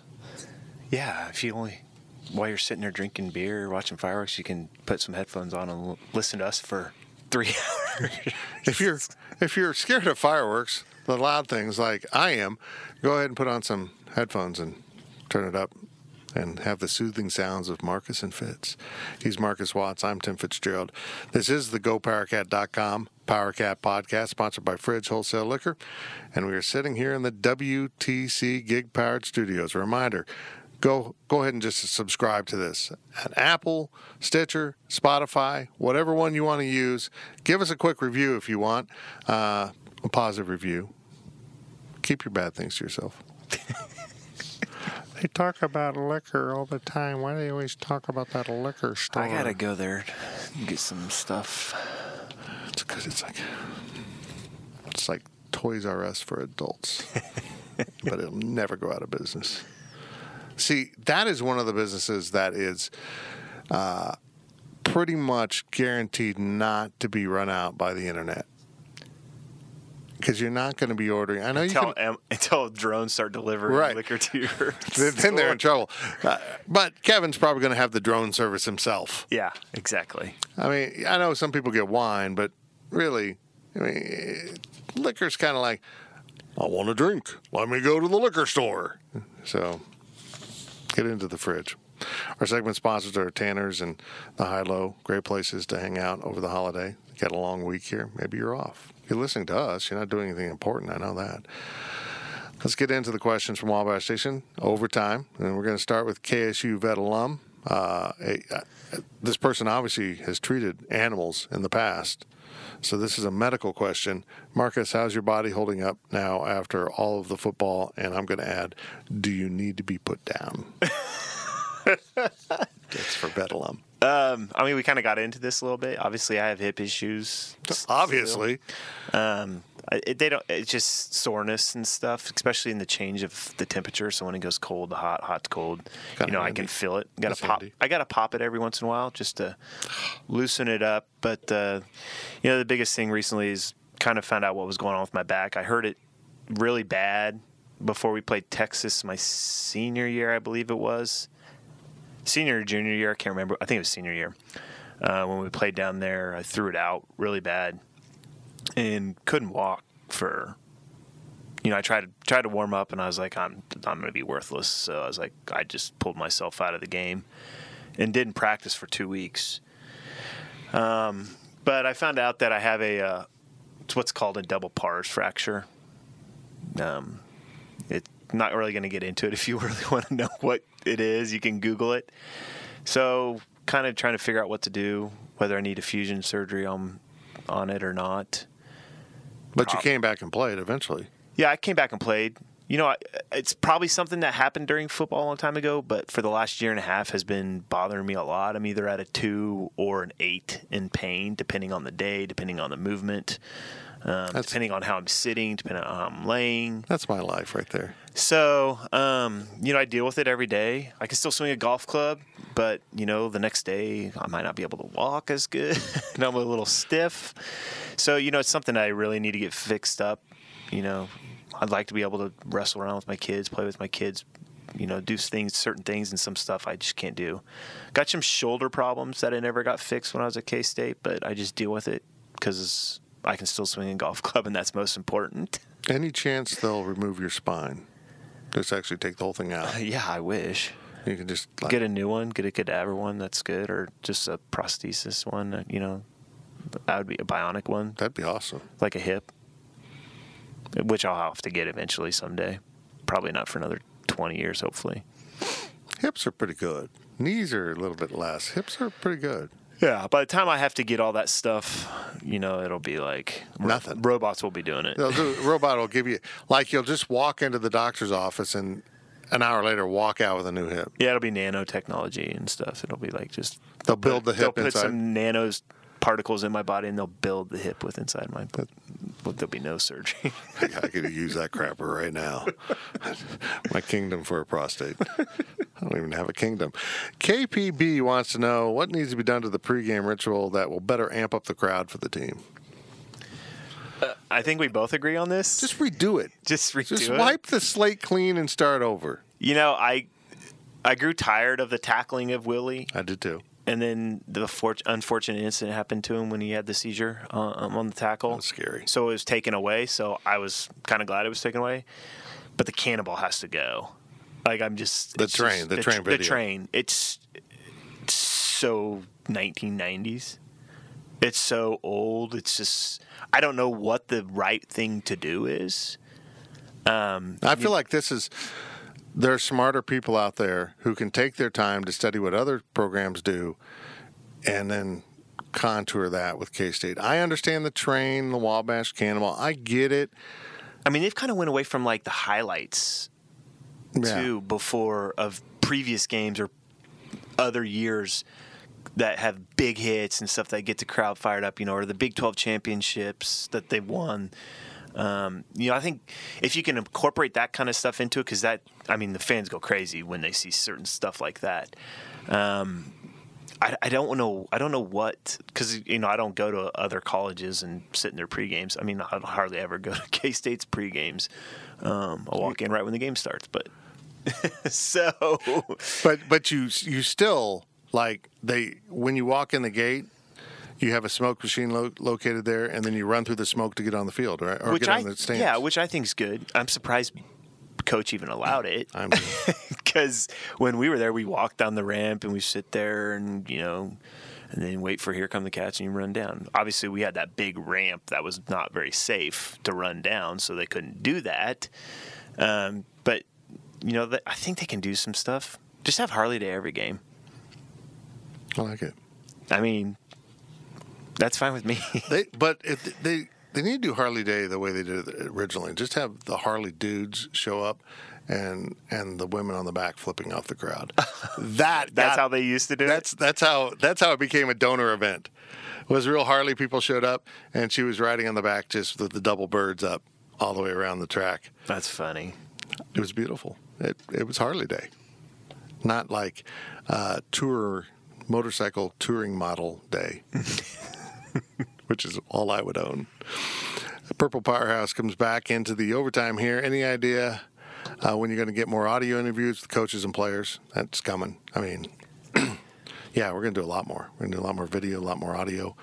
Yeah, if you only, while you're sitting there drinking beer, watching fireworks, you can put some headphones on and listen to us for 3 hours. If you're scared of fireworks, the loud things like I am, go ahead and put on some headphones and turn it up and have the soothing sounds of Marcus and Fitz. He's Marcus Watts. I'm Tim Fitzgerald. This is the GoPowercat.com Powercat podcast, sponsored by Fridge Wholesale Liquor, and we are sitting here in the WTC Gig Powered Studios. A reminder, go ahead and just subscribe to this at Apple, Stitcher, Spotify, whatever one you want to use. Give us a quick review if you want, a positive review. Keep your bad things to yourself. They talk about liquor all the time. Why do they always talk about that liquor store? I gotta go there and get some stuff. It's because it's like Toys R Us for adults, but it'll never go out of business. See, that is one of the businesses that is pretty much guaranteed not to be run out by the internet. Because you're not going to be ordering. I know until drones start delivering liquor to your then they're in trouble. But Kevin's probably going to have the drone service himself. Yeah, exactly. I mean, I know some people get wine, but really, I mean, liquor's kind of like, I want a drink. Let me go to the liquor store. So get into the fridge. Our segment sponsors are Tanner's and the High-Low. Great places to hang out over the holiday. Got a long week here. Maybe you're off. You're listening to us. You're not doing anything important. I know that. Let's get into the questions from Wabash Station. Overtime. And we're going to start with KSU vet alum. This person obviously has treated animals in the past. So this is a medical question. Marcus, how's your body holding up now after all of the football? And I'm going to add, do you need to be put down? That's for vet alum. I mean, we kind of got into this a little bit. Obviously, I have hip issues. Obviously. It's just soreness and stuff, especially in the change of the temperature. So when it goes cold to hot, hot to cold, I can feel it. I got to pop it every once in a while just to loosen it up. But, the biggest thing recently is kind of found out what was going on with my back. I heard it really bad before we played Texas my senior year, I believe it was. Senior or junior year, I can't remember. I think it was senior year. When we played down there, I threw it out really bad and couldn't walk for, I tried to warm up and I was like, I'm going to be worthless. So I was like, I just pulled myself out of the game and didn't practice for 2 weeks. But I found out that I have it's what's called a double pars fracture. It's not really going to get into it. If you really want to know what it is, you can Google it. So kind of trying to figure out what to do, whether I need a fusion surgery on it or not. But you came back and played eventually. Yeah, I came back and played. It's probably something that happened during football a long time ago, but for the last year and a half has been bothering me a lot. I'm either at a 2 or an 8 in pain, depending on the day, depending on the movement, depending on how I'm sitting, depending on how I'm laying. That's my life right there. So, I deal with it every day. I can still swing a golf club, but, the next day I might not be able to walk as good. And I'm a little stiff. So, it's something I really need to get fixed up. I'd like to be able to wrestle around with my kids, play with my kids, do certain things, and some stuff I just can't do. Got some shoulder problems that I never got fixed when I was at K-State, but I just deal with it because I can still swing a golf club, and that's most important. Any chance they'll remove your spine? Just actually take the whole thing out? Yeah, I wish. You can just get a new one, get a cadaver one, that's good, or just a prosthesis one, that would be a bionic one. That'd be awesome. Like a hip, which I'll have to get eventually someday. Probably not for another 20 years, hopefully. Hips are pretty good. Knees are a little bit less. Hips are pretty good. Yeah, by the time I have to get all that stuff, it'll be like nothing. Robots will be doing it. Robot will give you, like you'll just walk into the doctor's office and an hour later walk out with a new hip. Yeah, it'll be nanotechnology and stuff. It'll be like just they'll build the hip inside. They'll put some particles in my body, and they'll build the hip with inside my butt. There'll be no surgery. I could use that crapper right now. My kingdom for a prostate. I don't even have a kingdom. KPB wants to know what needs to be done to the pregame ritual that will better amp up the crowd for the team. I think we both agree on this. Just redo it. Just wipe the slate clean and start over. You know, I grew tired of the tackling of Willie. I did too. And then the unfortunate incident happened to him when he had the seizure on the tackle. That was scary. So it was taken away. So I was kind of glad it was taken away. But the cannonball has to go. Like, I'm just... The train video. The train. It's so 1990s. It's so old. It's just... I don't know what the right thing to do is. I feel like there are smarter people out there who can take their time to study what other programs do and then contour that with K-State. I understand the train, the Wabash Cannonball. I get it. I mean, they've kind of went away from, like, the highlights, too, before of previous games or other years that have big hits and stuff that get the crowd fired up, or the Big 12 championships that they won. I think if you can incorporate that kind of stuff into it, because the fans go crazy when they see certain stuff like that. I don't know what, because I don't go to other colleges and sit in their pregames. I mean, I hardly ever go to K-State's pregames. I'll walk in right when the game starts, but but you still, like, when you walk in the gate, you have a smoke machine located there, and then you run through the smoke to get on the field, right? Or get on the stands. Yeah, which I think is good. I'm surprised Coach even allowed it. Because when we were there, we walked down the ramp and we sit there and, and then wait for Here Come the Cats and you run down. Obviously, we had that big ramp that was not very safe to run down, so they couldn't do that. But, I think they can do some stuff. Just have Harley Day every game. I like it. I mean, that's fine with me. But if they need to do Harley Day the way they did it originally. Just have the Harley dudes show up and the women on the back flipping off the crowd. That's how they used to do it. That's how it became a donor event. Was real Harley people showed up and she was riding on the back just with the double birds up all the way around the track. That's funny. It was beautiful. It was Harley Day, not like motorcycle touring model day. Which is all I would own. Purple Powerhouse comes back into the overtime here. Any idea when you're going to get more audio interviews with coaches and players? That's coming. I mean, yeah, we're going to do a lot more. We're going to do a lot more video, a lot more audio.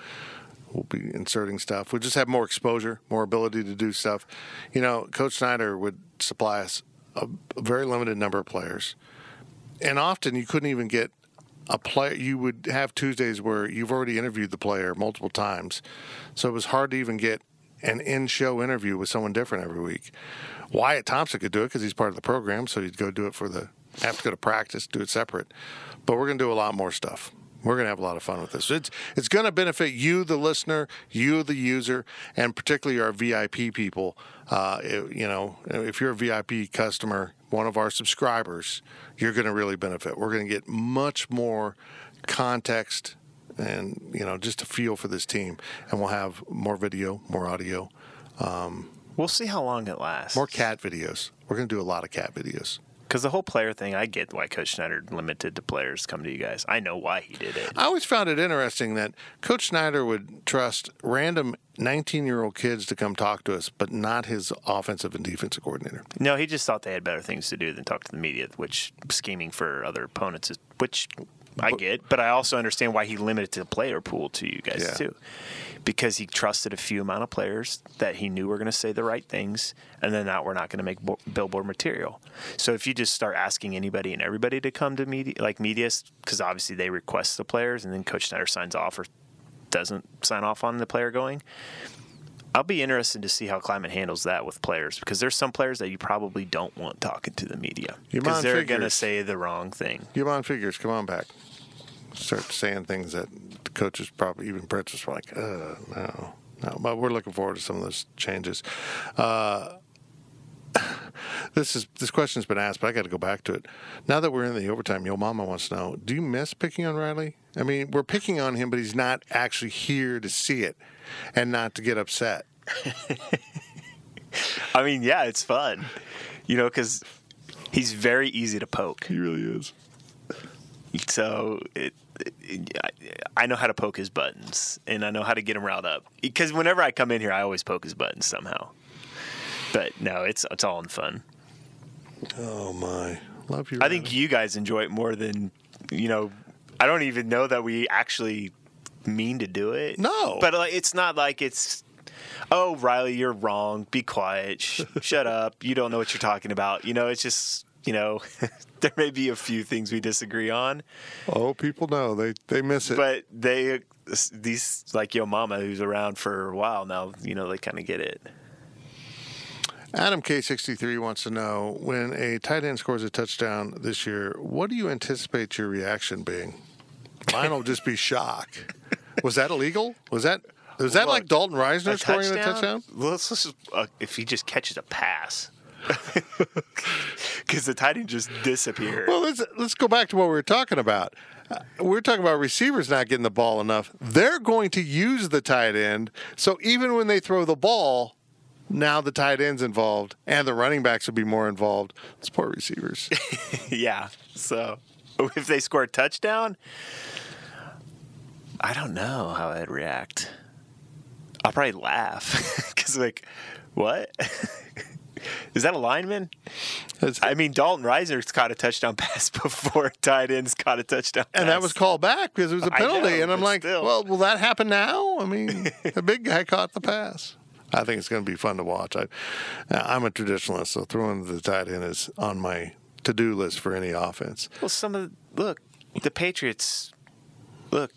We'll be inserting stuff. We'll just have more exposure, more ability to do stuff. Coach Snyder would supply us a very limited number of players. And often you couldn't even get a player. You would have Tuesdays where you've already interviewed the player multiple times, so it was hard to even get an in-show interview with someone different every week. Wyatt Thompson could do it because he's part of the program, so he'd go do it have to go to practice, do it separate. But we're going to do a lot more stuff. We're going to have a lot of fun with this. It's going to benefit you, the listener, you, the user, and particularly our VIP people. If you're a VIP customer, one of our subscribers, you're going to really benefit. We're going to get much more context and, just a feel for this team. And we'll have more video, more audio. We'll see how long it lasts. More cat videos. We're going to do a lot of cat videos. Because the whole player thing, I get why Coach Snyder limited to players come to you guys. I know why he did it. I always found it interesting that Coach Snyder would trust random 19-year-old kids to come talk to us, but not his offensive and defensive coordinator. No, he just thought they had better things to do than talk to the media, which scheming for other opponents is, which I get. But I also understand why he limited the player pool to you guys, too. Because he trusted a few amount of players that he knew were going to say the right things, and then that we're not going to make billboard material. So if you just start asking anybody and everybody to come to media, because obviously they request the players, and then Coach Snyder signs off or doesn't sign off on the player going, I'll be interested to see how Kleiman handles that with players, because there's some players that you probably don't want talking to the media because they're going to say the wrong thing. Yvonne Figures, come on back. Start saying things that the coaches probably, even Prince, were like, no. But we're looking forward to some of those changes. This question's been asked, but I got to go back to it. Now that we're in the overtime, Yo Mama wants to know: do you miss picking on Riley? I mean, we're picking on him, but he's not actually here to see it and not to get upset. I mean, yeah, it's fun, because he's very easy to poke. He really is. So I know how to poke his buttons, and I know how to get him riled up. Because whenever I come in here, I always poke his buttons somehow. But no, it's all in fun. Oh my, love you. I think you guys enjoy it more than I don't even know that we actually mean to do it. No, but it's not like it's. Oh, Riley, you're wrong. Be quiet. Shut up. You don't know what you're talking about. It's just, there may be a few things we disagree on. Oh, people know. They miss it. But these, like Yo Mama, who's around for a while now, they kind of get it. Adam K63 wants to know, when a tight end scores a touchdown this year, what do you anticipate your reaction being? Mine will just be shock. Was that illegal? Was that like Dalton Reisner scoring a touchdown? Well, let's just, if he just catches a pass. Because the tight end just disappeared. Well, let's go back to what we were talking about. We're talking about receivers not getting the ball enough. They're going to use the tight end. So even when they throw the ball, now the tight end's involved, and the running backs will be more involved. It's poor receivers. Yeah. So if they score a touchdown, I don't know how I'd react. I'll probably laugh because, what? Is that a lineman? I mean, Dalton Reiser's caught a touchdown pass before tight ends caught a touchdown pass. And that was called back because it was a penalty. And I'm like, still. well, will that happen now? I mean, the big guy caught the pass. I think it's going to be fun to watch. I'm a traditionalist, so throwing the tight end is on my to-do list for any offense. Well, the Patriots,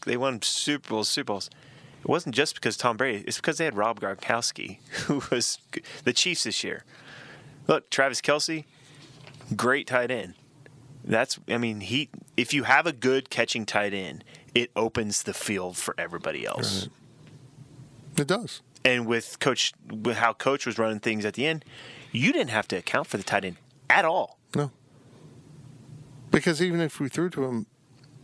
they won Super Bowls. It wasn't just because Tom Brady. It's because they had Rob Gronkowski, who was the Chiefs this year. Look, Travis Kelce, great tight end. If you have a good catching tight end, it opens the field for everybody else. Right. It does. And with how Coach was running things at the end, you didn't have to account for the tight end at all. No. Because even if we threw to him,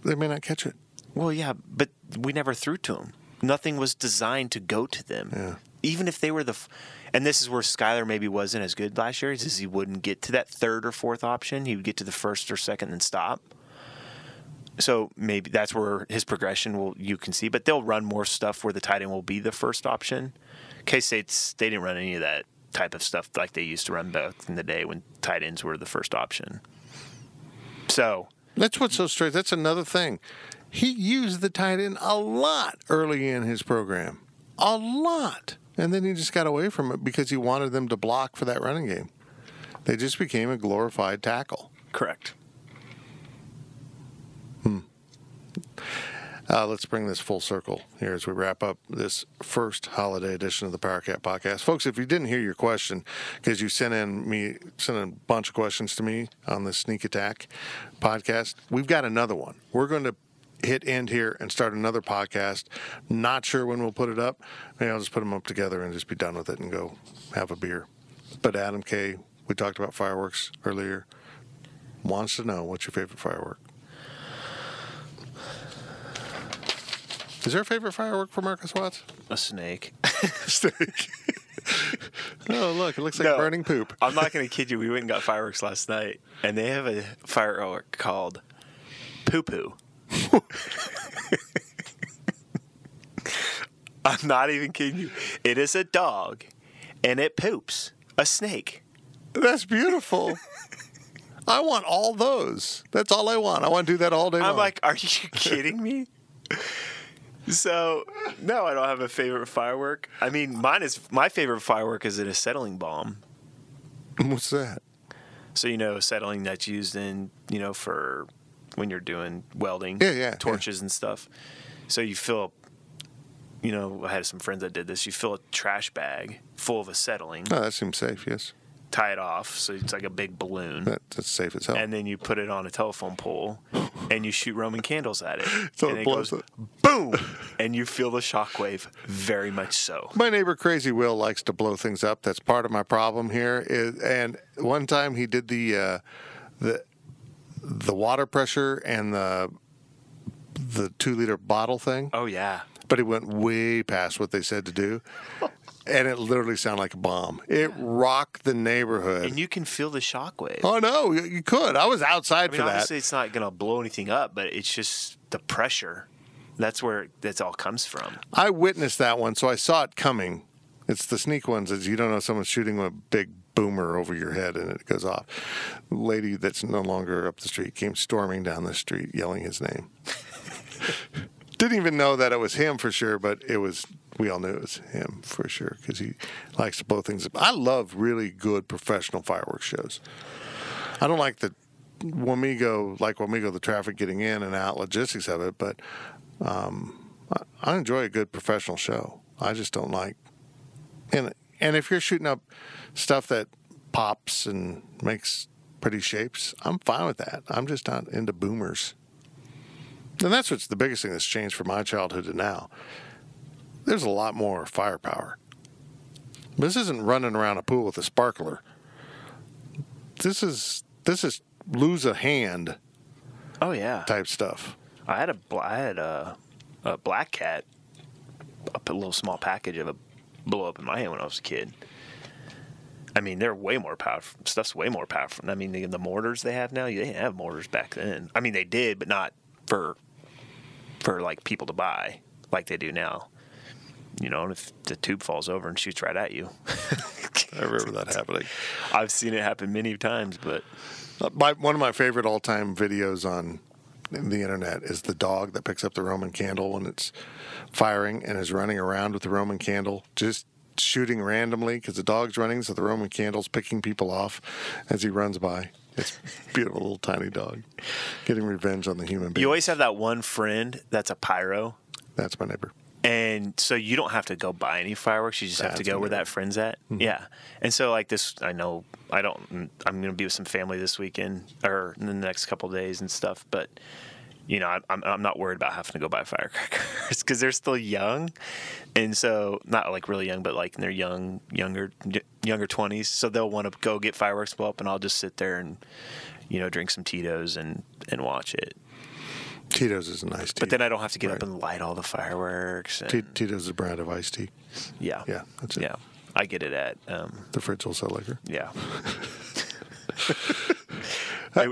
they may not catch it. Well, yeah, but we never threw to him. Nothing was designed to go to them. Yeah. Even if they were and this is where Skyler maybe wasn't as good last year, is he wouldn't get to that third or fourth option. He would get to the first or second and stop. So maybe that's where his progression you can see. But they'll run more stuff where the tight end will be the first option. K-State, they didn't run any of that type of stuff like they used to run back in the day when tight ends were the first option. So that's what's so strange. That's another thing. He used the tight end a lot early in his program. A lot. And then he just got away from it because he wanted them to block for that running game. They just became a glorified tackle. Correct. Let's bring this full circle here as we wrap up this first holiday edition of the Powercat podcast. Folks, if you didn't hear your question, because you sent in a bunch of questions to me on the Sneak Attack podcast, we've got another one. We're going to hit end here and start another podcast. Not sure when we'll put it up. Maybe I'll just put them up together and just be done with it and go have a beer. But Adam K., we talked about fireworks earlier, wants to know, what's your favorite firework? Is there a favorite firework for Marcus Watts? A snake. Snake. Oh, look, it looks like burning poop. I'm not going to kid you. We went and got fireworks last night, and they have a firework called poo-poo. I'm not even kidding you. It is a dog, and it poops. A snake. That's beautiful. I want all those. That's all I want. I want to do that all day long. I'm like, are you kidding me? So, no, I don't have a favorite firework. I mean, my favorite firework is an acetylene bomb. What's that? So, acetylene that's used in, for when you're doing welding, torches and stuff. So you fill, I had some friends that did this. You fill a trash bag full of acetylene. Oh, that seems safe, yes. tie it off, so it's like a big balloon. That's safe as hell. And then you put it on a telephone pole, and you shoot Roman candles at it. So and it it blows goes it. boom, and you feel the shockwave very much so. My neighbor Crazy Will likes to blow things up. That's part of my problem here. And one time he did the water pressure and the 2-liter bottle thing. Oh yeah. But it went way past what they said to do. And it literally sounded like a bomb. It rocked the neighborhood. And you can feel the shockwave. Oh, no, you could. I was outside for that. Obviously, it's not going to blow anything up, but it's just the pressure. That's where that all comes from. I witnessed that one, so I saw it coming. It's the sneak ones, as you don't know someone's shooting a big boomer over your head and it goes off. The lady that's no longer up the street came storming down the street yelling his name. Didn't even know that it was him for sure, but we all knew it was him for sure because he likes to blow things up. I love really good professional fireworks shows. I don't like the Wamego, the traffic getting in and out, logistics of it, but I enjoy a good professional show. I just don't like, and if you're shooting up stuff that pops and makes pretty shapes, I'm fine with that. I'm just not into boomers. And that's what's the biggest thing that's changed from my childhood to now. There's a lot more firepower. This isn't running around a pool with a sparkler. This is lose a hand. Oh yeah, type stuff. I had a black cat, a little small package of a blow up in my hand when I was a kid. I mean, they're way more powerful. Stuff's way more powerful. I mean, the mortars they have now, they didn't have mortars back then. I mean, they did, but not for like people to buy like they do now. You know, if the tube falls over and shoots right at you. I remember that happening. I've seen it happen many times, but one of my favorite all-time videos on the internet is the dog that picks up the Roman candle when it's firing and is running around with the Roman candle, just shooting randomly because the dog's running, so the Roman candle's picking people off as he runs by. It's a beautiful little tiny dog getting revenge on the human being. You always have that one friend that's a pyro. That's my neighbor. And so you don't have to go buy any fireworks. You just have to go where that friend's at. Mm-hmm. Yeah. And so like this, I'm going to be with some family this weekend or in the next couple of days and stuff. But, you know, I'm not worried about having to go buy firecrackers because they're still young. And so not like really young, but like in their younger 20s. So they'll want to go get fireworks blow up and I'll just sit there and, you know, drink some Tito's and watch it. Tito's is a nice tea. But then I don't have to get up and light all the fireworks. And Tito's is a brand of iced tea. Yeah. Yeah, that's it. Yeah. I get it at... the Fridge Wholesale Liquor. Yeah.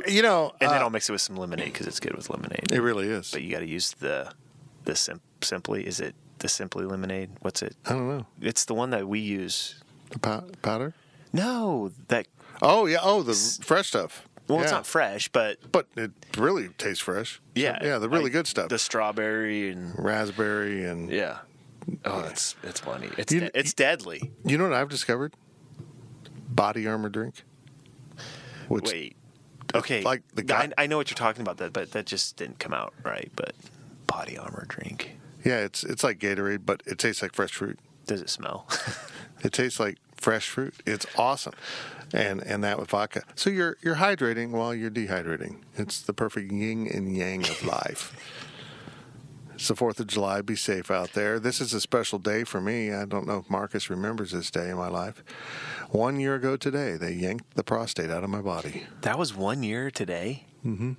You know... And then I'll mix it with some lemonade because it's good with lemonade. It really is. But you got to use the Simply... Is it the Simply lemonade? What's it? I don't know. It's the one that we use. The powder? No. That... Oh, yeah. Oh, the fresh stuff. Well, it's not fresh, but it really tastes fresh. Yeah, yeah, the really good stuff. The strawberry and raspberry and yeah. Oh, it's funny. It's deadly. You know what I've discovered? Body Armor drink. Wait, okay. Like the guy. I know what you're talking about, but that just didn't come out right. But Body Armor drink. Yeah, it's like Gatorade, but it tastes like fresh fruit. Does it smell? It tastes like fresh fruit. It's awesome. And that with vodka. So you're hydrating while you're dehydrating. It's the perfect yin and yang of life. It's the 4th of July. Be safe out there. This is a special day for me. I don't know if Marcus remembers this day in my life. 1 year ago today, they yanked the prostate out of my body. That was 1 year today? Mm-hmm.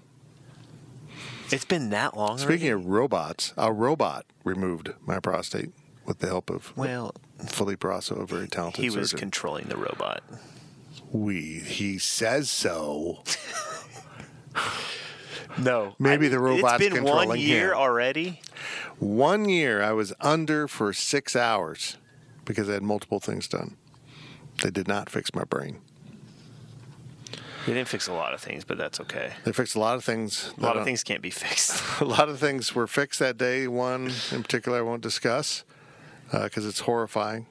It's been that long Speaking already? of robots, a robot removed my prostate with the help of Philippe Rosso, a very talented surgeon. He was controlling the robot. He says so. No. Maybe the robot's controlling him. It's been 1 year him. already? 1 year. I was under for 6 hours because I had multiple things done. They did not fix my brain. They didn't fix a lot of things, but that's okay. They fixed a lot of things. A lot of things can't be fixed. A lot of things were fixed that day. One in particular I won't discuss because it's horrifying.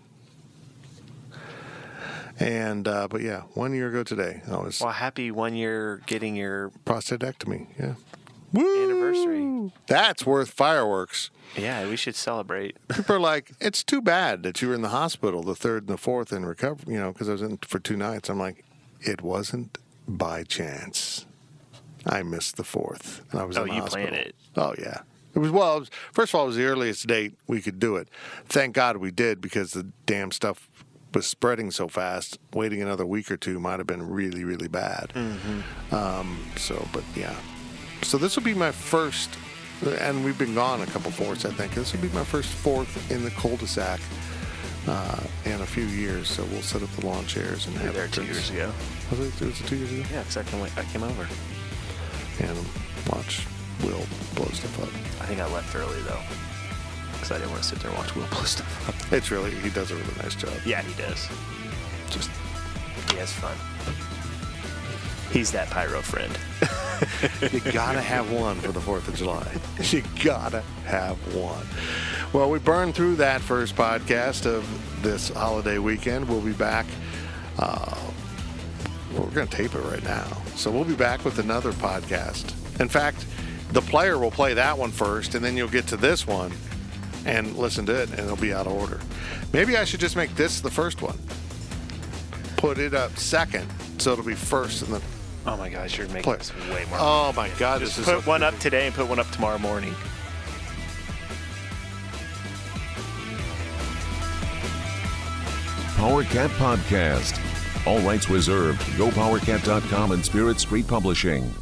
And but yeah, 1 year ago today, I was. Well, happy 1 year getting your prostatectomy. Yeah, Woo! anniversary. That's worth fireworks. Yeah, we should celebrate. People are like, it's too bad that you were in the hospital the 3rd and the 4th in recovery, because I was in for 2 nights. I'm like, it wasn't by chance. I missed the 4th, and I was in the hospital. Planned it. Oh, yeah. First of all, it was the earliest date we could do it. Thank God we did, because the damn stuff was spreading so fast. Waiting another week or two might have been really, really bad. But yeah. So this will be my first, and we've been gone a couple 4ths, I think. This will be my first 4th in the cul-de-sac in a few years. So we'll set up the lawn chairs and have there it 2 years ago. Was it 2 years ago? Yeah, because I came over. And watch Will blow stuff up. I think I left early, though, because I didn't want to sit there and watch Will blow stuff up. He does a really nice job. Yeah, he does. He has fun. He's that pyro friend. You gotta have one for the 4th of July. You gotta have one. Well, we burned through that first podcast of this holiday weekend. We'll be back. We're going to tape it right now. So we'll be back with another podcast. In fact, the player will play that one first, and then you'll get to this one and listen to it, and it'll be out of order. Maybe I should just make this the first one. Put it up second, so it'll be first, and then. Oh my gosh, you're making this way more. Oh my God, just this is put one up today and put one up tomorrow morning. Powercat Podcast. All rights reserved. GoPowercat.com and Spirit Street Publishing.